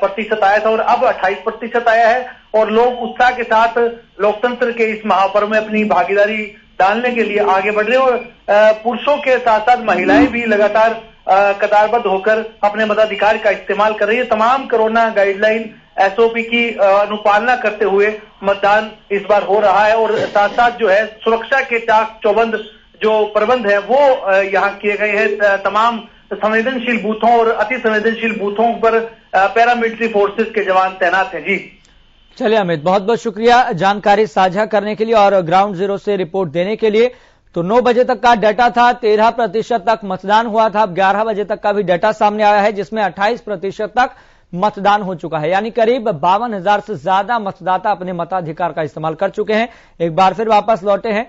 प्रतिशत आया था और अब 28% आया है और लोग उत्साह के साथ लोकतंत्र के इस महापर्व में अपनी भागीदारी डालने के लिए आगे बढ़ रहे हैं। और पुरुषों के साथ साथ महिलाएं भी लगातार कतारबद्ध होकर अपने मताधिकार का इस्तेमाल कर रही है। तमाम कोरोना गाइडलाइन, एसओपी की अनुपालना करते हुए मतदान इस बार हो रहा है और साथ साथ जो है सुरक्षा के चाक चौबंद जो प्रबंध है वो यहाँ किए गए हैं। तमाम संवेदनशील बूथों और अति संवेदनशील बूथों पर पैरामिलिट्री फोर्सेस के जवान तैनात हैं। जी चलिए अमित, बहुत बहुत शुक्रिया जानकारी साझा करने के लिए और ग्राउंड जीरो से रिपोर्ट देने के लिए। तो 9 बजे तक का डाटा था, 13% तक मतदान हुआ था। अब 11 बजे तक का भी डाटा सामने आया है जिसमें 28% तक मतदान हो चुका है, यानी करीब 52,000 से ज्यादा मतदाता अपने मताधिकार का इस्तेमाल कर चुके हैं। एक बार फिर वापस लौटे हैं।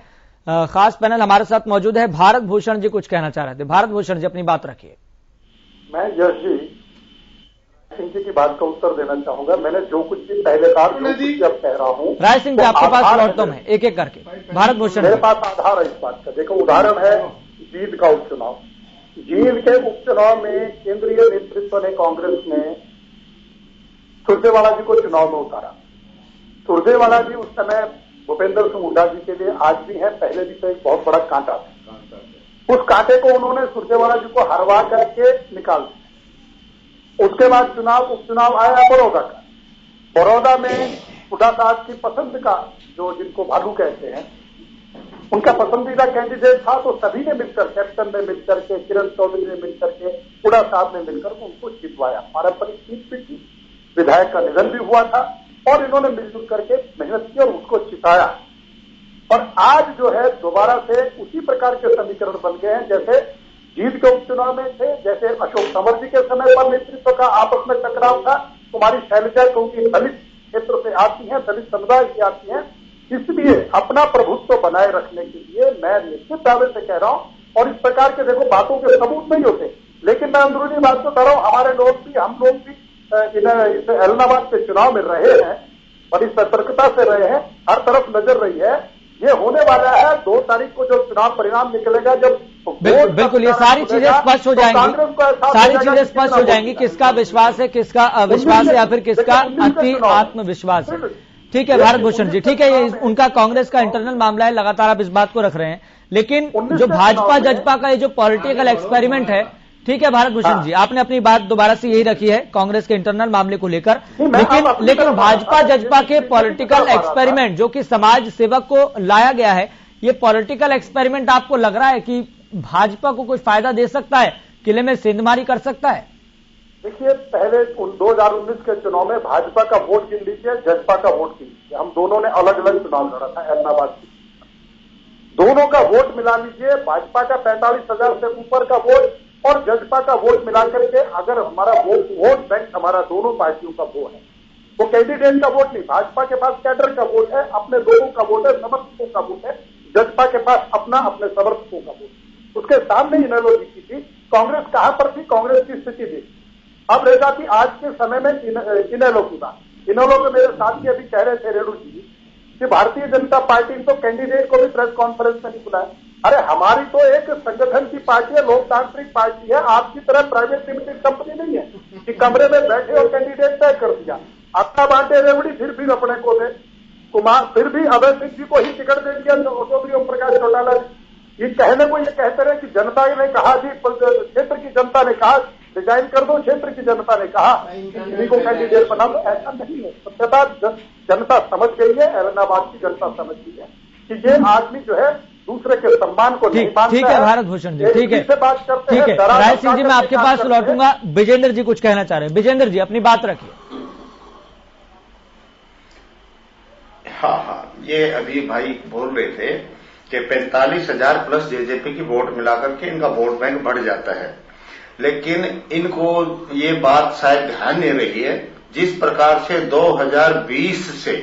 खास पैनल हमारे साथ मौजूद है। भारत भूषण जी कुछ कहना चाह रहे थे। भारत भूषण जी अपनी बात रखिए। मैं यश जी सिंह जी की बात का उत्तर देना चाहूंगा। मैंने जो कुछ भी पहले कहा, जो कुछ अब कह रहा हूं, राय सिंह जी आपके पास लौटता हूं मैं एक एक करके। भारत भूषण मेरे पास आधार है इस बात का। देखो, उदाहरण है जींद का उपचुनाव। जींद के उपचुनाव में केंद्रीय नेतृत्व ने, कांग्रेस ने सुरजेवाला जी को चुनाव में उतारा। सुरजेवाला जी उस समय भूपेंद्र सिंह हुड्डा जी के लिए आज भी है, पहले भी तो एक बहुत बड़ा कांटा था। उस कांटे को उन्होंने सुरजेवाला जी को हरवा करके निकाल दिया। उसके बाद उपचुनाव आया बड़ौदा का। बड़ौदा में हुड्डा साहब की पसंद का, जो जिनको भालू कहते हैं, उनका पसंदीदा कैंडिडेट था, तो सभी ने मिलकर, कैप्टन ने मिलकर के, किरण चौधरी ने मिलकर के, हुड्डा साहब ने मिलकर उनको जितवाया। पारंपरिक सीट भी थी, विधायक का निधन भी हुआ था और इन्होंने मिलजुल करके मेहनत की और उसको जिताया। और आज जो है दोबारा से उसी प्रकार के समीकरण बन गए हैं जैसे जींद के उपचुनाव में थे, जैसे अशोक तंवर जी के समय पर नेतृत्व का आपस में टकराव था। कुमारी शैलजा क्योंकि दलित क्षेत्र से आती हैं, दलित समुदाय से आती हैं, इसलिए अपना प्रभुत्व बनाए रखने के लिए मैं निश्चित दावे से कह रहा हूं। और इस प्रकार के देखो बातों के सबूत नहीं होते, लेकिन मैं अंदरूनी बात तो कर रहा हूं। हमारे लोग भी, हम लोग भी एलनाबाद के चुनाव में रहे हैं, बड़ी सतर्कता से रहे हैं, हर तरफ नजर रही है। ये होने वाला है 2 तारीख को जो चुनाव परिणाम निकलेगा, जब बिल्कुल ये सारी चीजें स्पष्ट हो जाएंगी, सारी चीजें स्पष्ट हो जाएंगी, किसका विश्वास है, किसका अविश्वास है, या फिर किसका अति आत्मविश्वास है। ठीक है भारत भूषण जी, ठीक है, ये उनका कांग्रेस का इंटरनल मामला है, लगातार आप इस बात को रख रहे हैं। लेकिन जो भाजपा जजपा का ये जो पॉलिटिकल एक्सपेरिमेंट है, ठीक है भारत भूषण जी, आपने अपनी बात दोबारा से यही रखी है कांग्रेस के इंटरनल मामले को लेकर, लेकिन भाजपा जजपा के पॉलिटिकल एक्सपेरिमेंट जो कि समाज सेवक को लाया गया है, ये पॉलिटिकल एक्सपेरिमेंट आपको लग रहा है कि भाजपा को कुछ फायदा दे सकता है, किले में सेंधमारी कर सकता है? देखिए, पहले 2019 के चुनाव में भाजपा का वोट गिन लीजिए, जजपा का वोट गिन लीजिए। हम दोनों ने अलग अलग चुनाव लड़ा था एलनाबाद में। दोनों का वोट मिला लीजिए, भाजपा का 45,000 से ऊपर का वोट और जजपा का वोट मिला करके अगर हमारा वोट बैंक हमारा दोनों पार्टियों का वो है, वो कैंडिडेट का वोट नहीं, भाजपा के पास कैडर का वोट है, अपने लोगों का वोट है, समर्थकों का वोट है, जजपा के पास अपना अपने समर्थकों का वोट। उसके सामने इनेलो जीती थी। कांग्रेस कहां पर थी, कांग्रेस की स्थिति थी। अब रह जाती आज के समय में इनेलो की बात। इनेलो के मेरे साथी अभी कह रहे थे रेणु जी कि भारतीय जनता पार्टी तो कैंडिडेट को भी प्रेस कॉन्फ्रेंस में नहीं बुलाया। अरे हमारी तो एक संगठन की पार्टी है, लोकतांत्रिक पार्टी है, आपकी तरह प्राइवेट लिमिटेड कंपनी नहीं है कि कमरे में बैठे और कैंडिडेट तय कर दिया। अपना बांटे रेवड़ी फिर भी अपने को दे कुमार, फिर भी अभय सिंह जी को ही टिकट दे दिया, चौधरी ओम प्रकाश चौटाला जी। ये कहने को ये कहते रहे कि जनता ने कहा जी, क्षेत्र की जनता ने कहा डिजाइन कर दो, क्षेत्र की जनता ने कहा किसी को कैंडिडेट बना दो। ऐसा नहीं है, सत्यता जनता समझ गई है, एलनाबाद की जनता समझ गई है कि ये आदमी जो है दूसरे के सम्मान को नहीं मानता। ठीक है भारत भूषण जी, ठीक है, बात करते ठीक है। राय सिंह जी मैं आपके पास लौटूंगा। विजेंद्र जी कुछ कहना चाह रहे हैं। विजेंद्र जी अपनी बात रखिए। हाँ, ये अभी भाई बोल रहे थे कि 45,000 प्लस जेजेपी की वोट मिलाकर के इनका वोट बैंक बढ़ जाता है, लेकिन इनको ये बात शायद ध्यान नहीं रही है। जिस प्रकार से 2020 से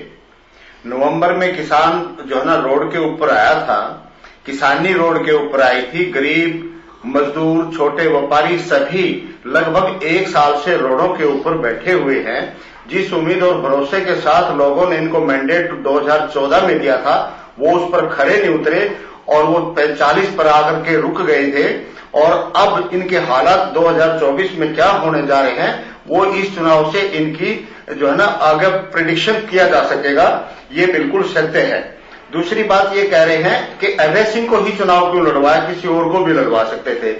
नवंबर में किसान जो है ना रोड के ऊपर आया था, किसानी रोड के ऊपर आई थी, गरीब मजदूर छोटे व्यापारी सभी लगभग 1 साल से रोडों के ऊपर बैठे हुए हैं। जिस उम्मीद और भरोसे के साथ लोगों ने इनको मैंडेट 2014 में दिया था, वो उस पर खरे नहीं उतरे और वो 45 पर आकर के रुक गए थे। और अब इनके हालात 2024 में क्या होने जा रहे हैं, वो इस चुनाव से इनकी जो है ना आगे प्रिडिक्शन किया जा सकेगा, ये बिल्कुल सत्य है। दूसरी बात ये कह रहे हैं कि अभय सिंह को ही चुनाव क्यों लड़वाया, किसी और को भी लड़वा सकते थे।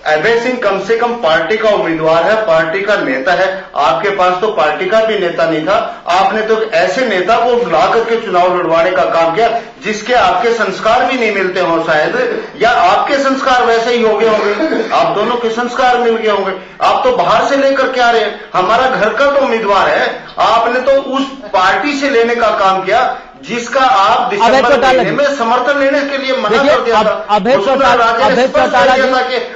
अभय सिंह कम से कम पार्टी का उम्मीदवार है, पार्टी का नेता है। आपके पास तो पार्टी का भी नेता नहीं था, आपने तो ऐसे नेता को बुला करके चुनाव लड़वाने का काम किया जिसके आपके संस्कार भी नहीं मिलते हो शायद, या आपके संस्कार वैसे ही हो गए होंगे, आप दोनों के संस्कार मिल गए होंगे। आप तो बाहर से लेकर के आ रहे हैं, हमारा घर का तो उम्मीदवार है, आपने तो उस पार्टी से लेने का काम किया जिसका आप दिसंबर महीने में समर्थन लेने के लिए मना कर दिया था। अभय चौटाला जी,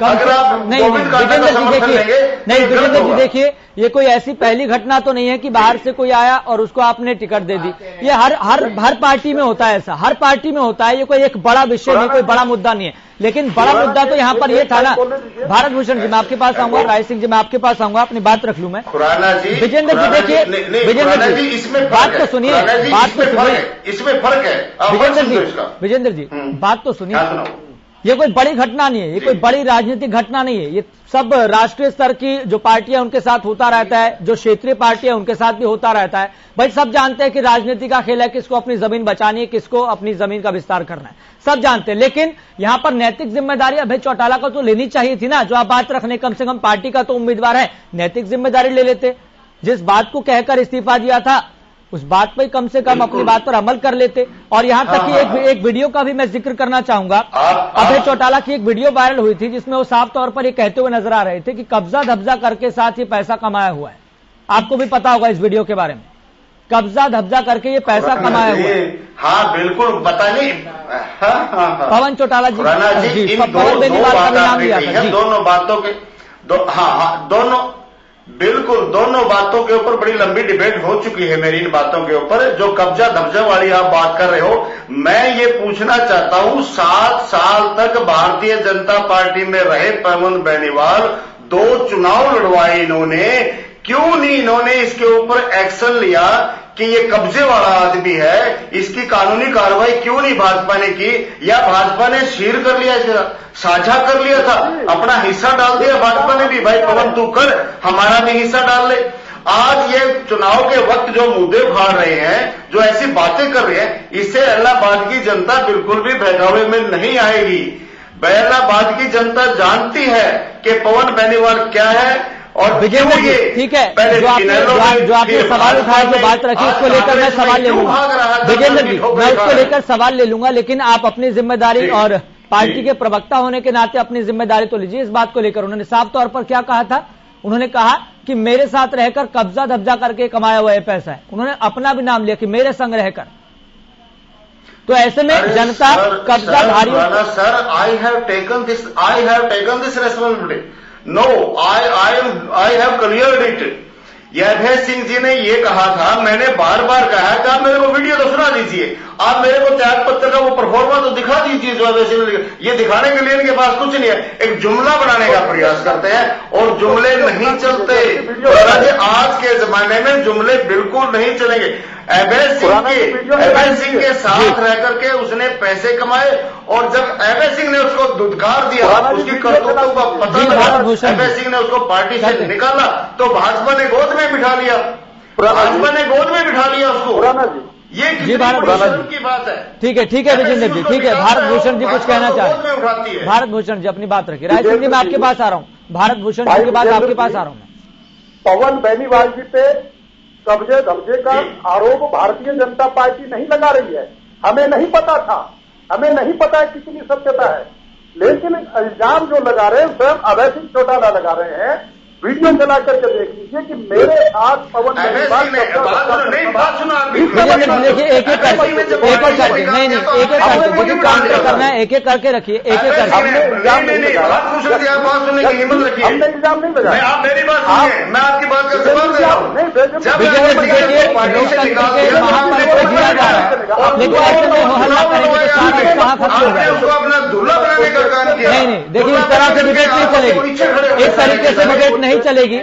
अगर आप नहीं विजेंद्र जी देखिए, ये कोई ऐसी पहली घटना तो नहीं है कि बाहर से कोई आया और उसको आपने टिकट दे दी। ये हर पार्टी में होता है, ऐसा हर पार्टी में होता है। ये कोई एक बड़ा विषय नहीं, कोई बड़ा मुद्दा नहीं है। लेकिन बड़ा मुद्दा तो यहाँ पर ये था ना। भारत भूषण जी मैं आपके पास आऊंगा, राय सिंह जी मैं आपके पास आऊंगा, अपनी बात रख लूं मैं। खुराना जी, विजेंद्र जी देखिए, विजेंद्र जी इसमें बात तो सुनिए, बात तो सुनिए, इसमें फर्क है। विजेंद्र जी बात तो सुनिए। ये कोई बड़ी घटना नहीं है, ये कोई बड़ी राजनीतिक घटना नहीं है। ये सब राष्ट्रीय स्तर की जो पार्टियां उनके साथ होता रहता है, जो क्षेत्रीय पार्टियां उनके साथ भी होता रहता है। भाई सब जानते हैं कि राजनीति का खेल है, किसको अपनी जमीन बचानी है, किसको अपनी जमीन का विस्तार करना है, सब जानते हैं। लेकिन यहां पर नैतिक जिम्मेदारी अभय चौटाला को तो लेनी चाहिए थी ना। जो आप बात रखने, कम से कम पार्टी का तो उम्मीदवार है, नैतिक जिम्मेदारी ले लेते। जिस बात को कहकर इस्तीफा दिया था उस बात पर कम से कम अपनी बात पर अमल कर लेते। और यहां तक कि एक वीडियो का भी मैं जिक्र करना चाहूंगा। अभय चौटाला की एक वीडियो वायरल हुई थी जिसमें वो साफ तौर पर ये कहते हुए नजर आ रहे थे कि कब्जा धब्जा करके साथ ये पैसा कमाया हुआ है। आपको भी पता होगा इस वीडियो के बारे में, कब्जा धब्जा करके ये पैसा कमाया हुआ है। हाँ बिल्कुल, पता नहीं। पवन चौटाला जी, पवन बेनीवाल का नाम लिया था। दोनों बातों के दोनों बिल्कुल, दोनों बातों के ऊपर बड़ी लंबी डिबेट हो चुकी है मेरी इन बातों के ऊपर। जो कब्जा धब्जा वाली आप बात कर रहे हो, मैं ये पूछना चाहता हूं, 7 साल तक भारतीय जनता पार्टी में रहे पवन बेनीवाल, 2 चुनाव लड़वाए इन्होंने, क्यों नहीं इन्होंने इसके ऊपर एक्शन लिया कि ये कब्जे वाला आदमी है, इसकी कानूनी कार्रवाई क्यों नहीं भाजपा ने की? या भाजपा ने शीर कर लिया, साझा कर लिया था, अपना हिस्सा डाल दिया भाजपा ने भी, भाई पवन तू कर, हमारा भी हिस्सा डाल ले। आज ये चुनाव के वक्त जो मुद्दे उखाड़ रहे हैं, जो ऐसी बातें कर रहे हैं, इससे इलाहाबाद की जनता बिल्कुल भी बहकावे में नहीं आएगी। इलाहाबाद की जनता जानती है कि पवन बेनीवाल क्या है। और विजेंद्र जी ठीक है, जो आपने सवाल उठाया, जो बात रखी, उसको लेकर मैं सवाल ले लूंगा। विजेंद्र जी मैं उसको लेकर सवाल ले लूंगा, लेकिन आप अपनी जिम्मेदारी और पार्टी के प्रवक्ता होने के नाते अपनी जिम्मेदारी तो लीजिए। इस बात को लेकर उन्होंने साफ तौर पर क्या कहा था? उन्होंने कहा कि मेरे साथ रहकर कब्जा धब्जा करके कमाया हुआ ये पैसा है। उन्होंने अपना भी नाम लिया कि मेरे संग रहकर। तो ऐसे में जनता कब्जाधारी। Sir I have taken this responsibility. No, I have cleared it. ये अभय सिंह जी ने ये कहा था, मैंने बार बार कहा कि आप मेरे को वीडियो तो सुना दीजिए, आप मेरे को त्याग पत्र का वो परफॉर्मा तो दिखा दीजिए जो अभय सिंह ने। ये दिखाने के लिए इनके पास कुछ नहीं है, एक जुमला बनाने का प्रयास करते हैं और जुमले नहीं चलते। आज के जमाने में जुमले बिल्कुल नहीं चलेंगे। अभय सिंह के साथ रह करके उसने पैसे कमाए, और जब अभय सिंह ने उसको धुतकार दिया, उसकी करतूतों का पता लगा, अभय सिंह ने उसको पार्टी से निकाला, तो भाजपा ने गोद में बिठा लिया, उसको। ये कितनी बड़ी की बात है। ठीक है विजेंद्र जी, ठीक है। भारत भूषण जी कुछ कहना चाह रहे हैं। भारत भूषण जी अपनी बात रखिए। राय सिंह जी मैं आपके पास आ रहा हूँ। भारत भूषण जी के बाद आपके पास आ रहा हूँ मैं। पवन बेनीवाल जी पे कब्जे धब्जे का आरोप भारतीय जनता पार्टी नहीं लगा रही है। हमें नहीं पता था, हमें नहीं पता है कितनी सत्यता है, लेकिन इल्जाम जो लगा रहे हैं स्वयं अभय सिंह चौटाला लगा रहे हैं। वीडियो चला करके देख लीजिए कि मेरे साथ पवन बेनीवाल देखिए एक एक करके नहीं एक एक करके जो काम करना है एक एक करके रखिए, एक एक करके। हमने इल्जाम नहीं लगाया, आप मेरी बात सुनिए, मैं आपकी बात का जवाब दे रहा हूँ। उसको अपना दूल्हा बनाने का काम किया। नहीं देखिए इस तरह से डिबेट नहीं चलेगी, इस तरीके से डिबेट नहीं चलेगी,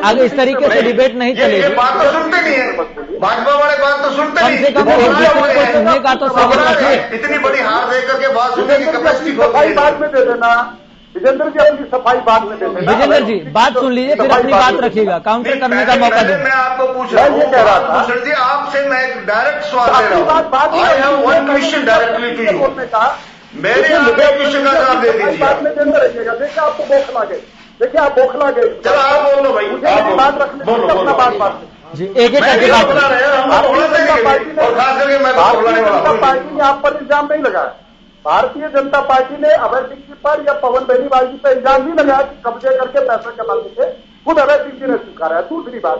आगे इस तरीके से डिबेट नहीं चलेगी। बात तो सुनते नहीं है, भाजपा वाले बात तो सुनते नहीं। कम से कम एक दूसरे को सुनने का तो सबक रखिए। इतनी बड़ी हार देकर के बात सुनने की कैपेसिटी सफाई बाद में दे देना। विजेंद्र जी अपनी सफाई बाद में दे देना। विजेंद्र जी बात सुन लीजिए, फिर अपनी बात रखिएगा, काउंटर करने का मौका दें। मैं आपको पूछ रहा हूँ, कह रहा था भूषण जी आपसे मैं एक डायरेक्ट सवाल दे रहा हूँ। I have one question directly to you. मेरे आपके क्वेश्चन का जवाब दे दीजिए। बाद में देते रहिएगा। देखिए आपको बौखला गए, देखिए आप बौखला गए। चलो आप बोल लो भाई, बात रखने अपना बात जी एक एक करके बात और खास करके मैं भारतीय जनता पार्टी ने आप पर इल्जाम नहीं लगाया। भारतीय जनता पार्टी ने अभय सिंह जी पर या पवन बेनीवाल जी पर इल्जाम नहीं लगाया कि कब्जे करके पैसा कमाते थे, खुद अभय सिंह जी ने स्वीकारा है। दूसरी बात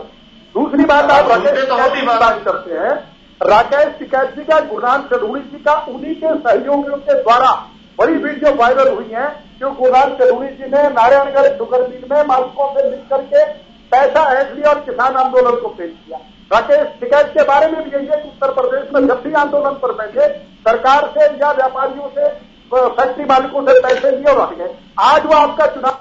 आप बात करते हैं, राकेश टिकैत जी का, गुरनाम चढ़ूड़ी जी का, उन्हीं के सहयोगियों के द्वारा बड़ी वीडियो वायरल हुई है कि गुरनाम चढ़ूड़ी जी ने नारायणगढ़ शुगर मिल में मालिकों से मिलकर के पैसा ऐंठ लिया और किसान आंदोलन को पेश किया। राकेश टिकैत के बारे में भी यही है कि उत्तर प्रदेश में जब भी आंदोलन पर बैठे सरकार से या व्यापारियों से फैक्ट्री मालिकों से पैसे लिए और हट गए। आज वो आपका चुनाव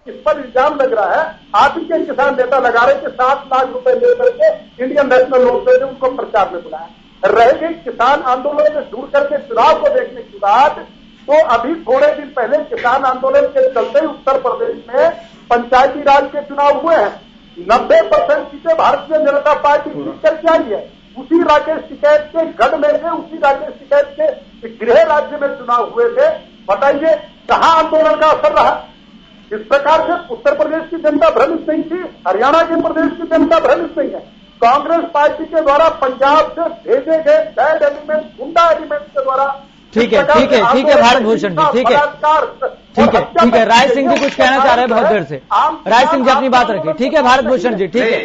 इस पर इल्जाम लग रहा है, आप ही के किसान नेता लगा रहे कि 7 लाख रुपए लेकर के इंडियन नेशनल लोकदल ने उनको प्रचार में बुलाया। रह गई किसान आंदोलन में जुड़ करके चुनाव को देखने की बात, तो अभी थोड़े दिन पहले किसान आंदोलन के चलते उत्तर प्रदेश में पंचायती राज के चुनाव हुए हैं। 90% सीटें भारतीय जनता पार्टी जीत करके आई है। उसी राकेश टिकैत के गढ़ में से, उसी राकेश टिकैत के गृह राज्य में चुनाव हुए थे। बताइए कहां आंदोलन का असर रहा? इस प्रकार से उत्तर प्रदेश की जनता भ्रमित नहीं थी, हरियाणा के प्रदेश की जनता भ्रमित नहीं है। कांग्रेस पार्टी के द्वारा पंजाब से भेजे गए बैड एलिमेंट, गुंडा एलिमेंट के द्वारा ठीक है भारत भूषण जी, ठीक है राय सिंह जी कुछ कहना चाह रहे हैं बहुत देर से। राय सिंह जी अपनी बात रखिए। ठीक है भारत भूषण जी, ठीक है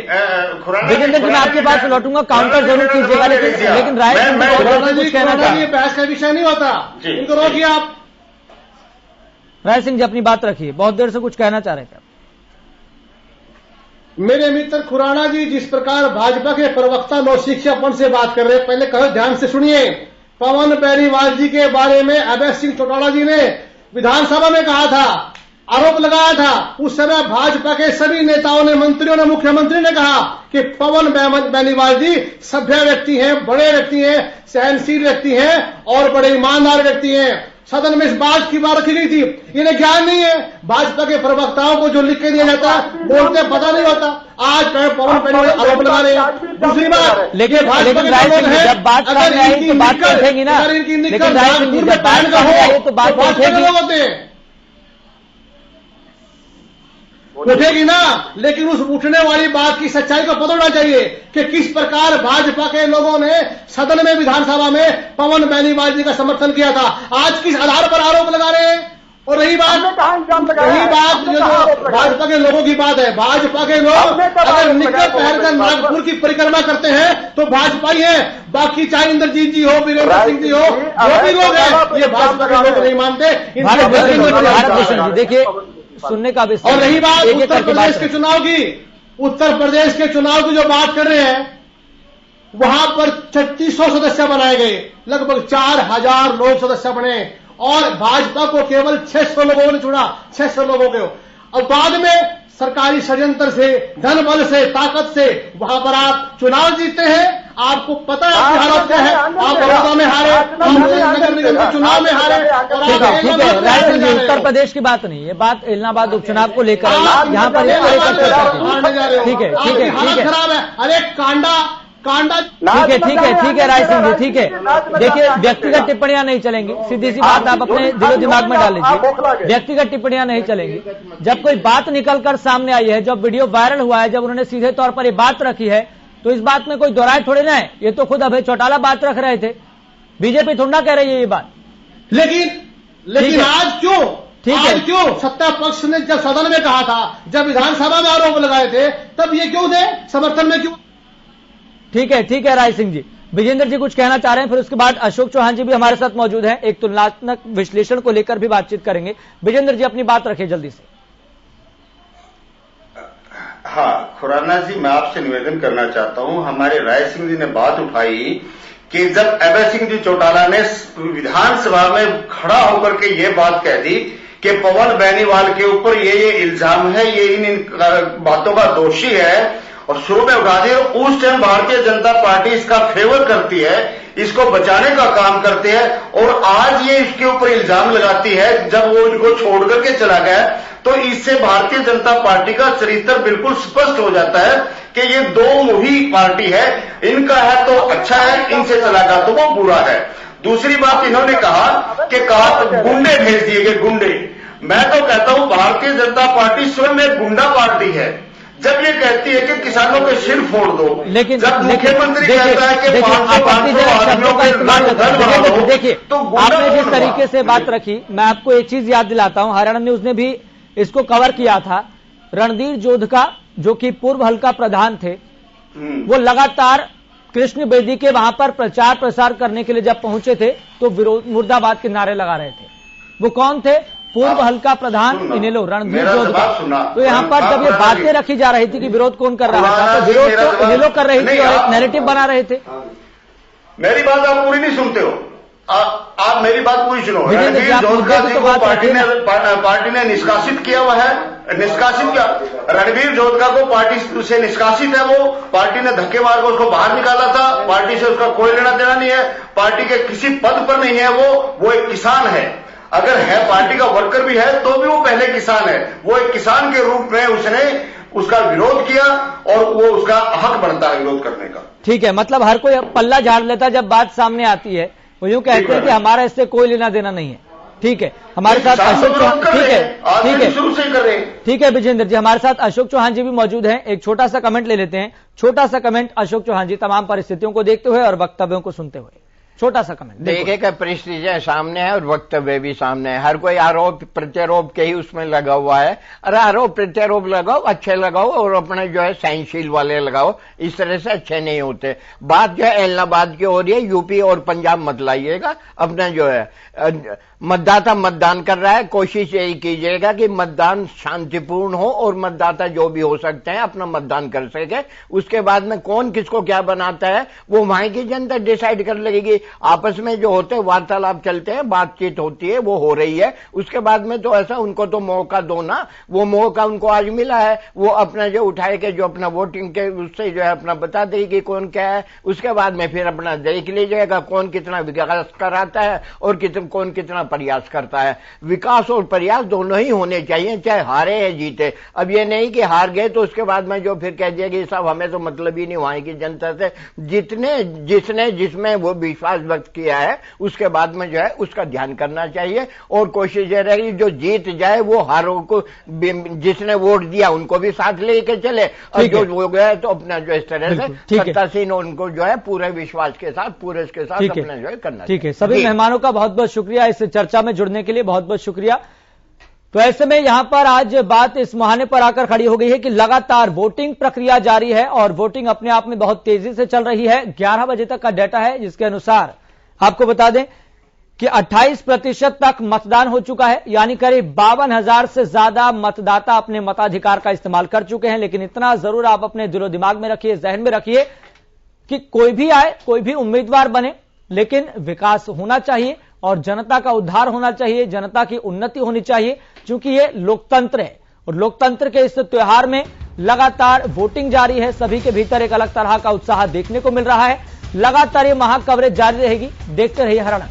विजेंद्र जी मैं आपके पास लौटूंगा, काउंटर जरूर कीजिएगा, लेकिन राय सिंह जी कुछ कहना चाह रहे हैं। बहस का विषय नहीं होता, इनको रोकिए आप। राय सिंह जी अपनी बात रखिए, बहुत देर से कुछ कहना चाह रहे थे। मेरे मित्र खुराना जी, जिस प्रकार भाजपा के प्रवक्ता नौशिक्षापन से बात कर रहे हैं, पहले कहो ध्यान से सुनिए। पवन बेनीवाल जी के बारे में अभय सिंह चौटाला जी ने विधानसभा में कहा था, आरोप लगाया था। उस समय भाजपा के सभी नेताओं ने, मंत्रियों ने, मुख्यमंत्री ने कहा कि पवन बेनीवाल जी सभ्य व्यक्ति हैं, बड़े व्यक्ति हैं, सहनशील व्यक्ति हैं और बड़े ईमानदार व्यक्ति हैं। सदन में इस बात की बात रखी गई थी। इन्हें ज्ञान नहीं है, भाजपा के प्रवक्ताओं को जो लिख के दिया जाता है बोलते पता नहीं होता। आज पवन बेनीवाल आरोप लगा रहे हैं। दूसरी बात, लेकिन जब बात सामने आई तो बात उठेगी ना, लेकिन जब बात सामने आई तो बात उठेगी, उठेगी ना। लेकिन उस उठने वाली बात की सच्चाई को पता होना चाहिए कि किस प्रकार भाजपा के लोगों ने सदन में, विधानसभा में पवन बेनीवाल जी का समर्थन किया था। आज किस आधार पर आरोप लगा रहे हैं? और रही बात जो भाजपा के लोगों की बात है, भाजपा के लोग अगर निकल पहनकर नागपुर की परिक्रमा करते हैं तो भाजपा ही है। बाकी चाहे इंद्रजीत जी हो, वीरेंद्र सिंह जी हो, वो भी लोग हैं, ये भाजपा के लोग नहीं मानते। भारत भूषण जी देखिए सुनने का भी। और रही बात उत्तर प्रदेश के चुनाव की, उत्तर प्रदेश के चुनाव की जो बात कर रहे हैं, वहां पर 3600 सदस्य बनाए गए, लगभग 4000 लोग सदस्य बने और भाजपा को केवल 600 लोगों ने चुना, 600 लोगों को। और बाद में सरकारी षड्यंत्र से, धन बल से, ताकत से वहां पर आप चुनाव जीतते हैं। आपको पता है आपकी हालत क्या है। आप बड़ौदा में हारे, नगर निगम के चुनाव में हारे। ठीक है राय सिंह जी, उत्तर प्रदेश की बात नहीं, ये बात इलाहाबाद उपचुनाव को लेकर यहाँ पर ठीक है खराब है। अरे कांडा ठीक है राय सिंह जी, ठीक है। देखिए व्यक्तिगत टिप्पणियां नहीं चलेंगी, सीधी सी बात आप अपने दिलो दिमाग में डाल लीजिए। व्यक्तिगत टिप्पणियां नहीं चलेंगी। जब कोई बात निकलकर सामने आई है, जब वीडियो वायरल हुआ है, जब उन्होंने सीधे तौर पर ये बात रखी है, तो इस बात में कोई दोहराए थोड़े ना है। ये तो खुद अभय चौटाला बात रख रहे थे, बीजेपी थोड़ा कह रही है ये बात। लेकिन आज क्यों, क्यों सत्ता पक्ष ने जब सदन में कहा था, जब विधानसभा में आरोप लगाए थे, तब ये क्यों थे समर्थन में, क्यों? ठीक है राय सिंह जी। विजेंद्र जी कुछ कहना चाह रहे हैं, फिर उसके बाद अशोक चौहान जी भी हमारे साथ मौजूद हैं, एक तुलनात्मक विश्लेषण को लेकर भी बातचीत करेंगे। विजेंद्र जी अपनी बात रखें जल्दी से। हाँ खुराना जी, मैं आपसे निवेदन करना चाहता हूं, हमारे राय सिंह जी ने बात उठाई कि जब अभय सिंह जी चौटाला ने विधानसभा में खड़ा होकर के ये बात कह दी कि पवन बेनीवाल के ऊपर ये इल्जाम है, ये इन बातों का दोषी है, और शुरू में उठा दी, उस टाइम भारतीय जनता पार्टी इसका फेवर करती है, इसको बचाने का काम करती है, और आज ये इसके ऊपर इल्जाम लगाती है जब वो इनको छोड़ करके चला गया। तो इससे भारतीय जनता पार्टी का चरित्र बिल्कुल स्पष्ट हो जाता है कि ये दो मुही पार्टी है, इनका है तो अच्छा है, इनसे चला गया तो वो बुरा है। दूसरी बात इन्होंने कहा कि गुंडे भेज दिए गए, गुंडे। मैं तो कहता हूं भारतीय जनता पार्टी स्वयं एक गुंडा पार्टी है। जब ये कहती है कि किसानों के सिर फोड़ दो, लेकिन जब मुख्यमंत्री कहता है कि 500 आदमियों का इस्तेमाल देखिए तो आपने जिस तरीके से बात रखी, मैं आपको एक चीज याद दिलाता हूं, हरियाणा न्यूज ने भी इसको कवर किया था। रणधीर जोधका जो कि पूर्व हल्का प्रधान थे, वो लगातार कृष्ण बेदी के वहां पर प्रचार प्रसार करने के लिए जब पहुंचे थे तो विरोध मुर्दाबाद के नारे लगा रहे थे। वो कौन थे? पूर्व हल्का प्रधान इनेलो रणधीर जोधका, तो यहाँ पर जब ये बातें रखी जा रही थी कि विरोध कौन कर रहा था, तो विरोध तो इनेलो कर रही थी और एक नैरेटिव बना रहे थे। मेरी बात आप पूरी नहीं सुनते हो। आप मेरी बात पूरी सुनो। रणधीर जोधका जी को पार्टी ने निष्कासित किया हुआ है, निष्कासित किया। रणधीर जोधका को पार्टी से निष्कासित है, वो पार्टी ने धक्के मार कर उसको बाहर निकाला था। पार्टी से उसका कोई लेना देना नहीं है, पार्टी के किसी पद पर नहीं है। वो एक किसान है, अगर है पार्टी का वर्कर भी है तो भी वो पहले किसान है। वो एक किसान के रूप में उसने उसका विरोध किया और वो उसका हक बनता है विरोध करने का। ठीक है, मतलब हर कोई पल्ला झाड़ लेता जब बात सामने आती है, वो यूं कहते हैं कि हमारा इससे कोई लेना देना नहीं है। ठीक है, हमारे साथ अशोक चौहान, ठीक है विजेंद्र जी, हमारे साथ अशोक चौहान जी भी मौजूद हैं। एक छोटा सा कमेंट ले लेते हैं, छोटा सा कमेंट अशोक चौहान जी, तमाम परिस्थितियों को देखते हुए और वक्तव्यों को सुनते हुए छोटा सा कमेंट। देखिए कि परिस्थितियां सामने है और वक्तव्य भी सामने है। हर कोई आरोप प्रत्यारोप के ही उसमें लगा हुआ है। अरे आरोप प्रत्यारोप लगाओ, अच्छे लगाओ और अपने जो है सहनशील वाले लगाओ, इस तरह से अच्छे नहीं होते। बात जो है एलनाबाद की हो रही है, यूपी और पंजाब मत लाइएगा। अपना जो है मतदाता मतदान कर रहा है, कोशिश यही कीजिएगा कि मतदान शांतिपूर्ण हो और मतदाता जो भी हो सकते हैं अपना मतदान कर सके। उसके बाद में कौन किसको क्या बनाता है वो वहां की जनता डिसाइड कर लेगी। आपस में जो होते हैं वार्तालाप चलते हैं, बातचीत होती है, वो हो रही है। उसके बाद में तो ऐसा उनको तो मौका दो ना, वो मौका उनको आज मिला है। वो अपना जो उठाए के जो अपना वोटिंग के उससे जो है अपना बता देगी कौन क्या है। उसके बाद में फिर अपना देख लीजिएगा कौन कितना विकास कराता है और कौन कितना प्रयास करता है। विकास और प्रयास दोनों ही होने चाहिए, चाहे हारे या जीते। अब ये नहीं कि हार गए तो उसके बाद में जो फिर कह दिया कि साहब हमें तो मतलब ही नहीं वहां की जनता से। जिसने जिसमें वो विश्वास व्यक्त किया है उसके बाद में जो है उसका ध्यान करना चाहिए और कोशिश ये रहेगी जो जीत जाए वो हारों को, जिसने वोट दिया उनको भी साथ लेके चले और जो हो गया तो अपना जो इस तरह से सत्तासीन उनको जो है पूरे विश्वास के साथ पूरे इसके साथ अपना जो है करना। ठीक है, सभी मेहमानों का बहुत बहुत शुक्रिया इस चर्चा में जुड़ने के लिए, बहुत बहुत शुक्रिया। तो ऐसे में यहां पर आज बात इस मुहाने पर आकर खड़ी हो गई है कि लगातार वोटिंग प्रक्रिया जारी है और वोटिंग अपने आप में बहुत तेजी से चल रही है। 11 बजे तक का डाटा है जिसके अनुसार आपको बता दें कि 28% तक मतदान हो चुका है, यानी करीब 52,000 से ज्यादा मतदाता अपने मताधिकार का इस्तेमाल कर चुके हैं। लेकिन इतना जरूर आप अपने दिलो दिमाग में रखिए, जहन में रखिए कि कोई भी आए, कोई भी उम्मीदवार बने, लेकिन विकास होना चाहिए और जनता का उद्धार होना चाहिए, जनता की उन्नति होनी चाहिए, क्योंकि ये लोकतंत्र है और लोकतंत्र के इस त्योहार में लगातार वोटिंग जारी है। सभी के भीतर एक अलग तरह का उत्साह देखने को मिल रहा है। लगातार ये महा कवरेज जारी रहेगी। देखते रहिए हरियाणा।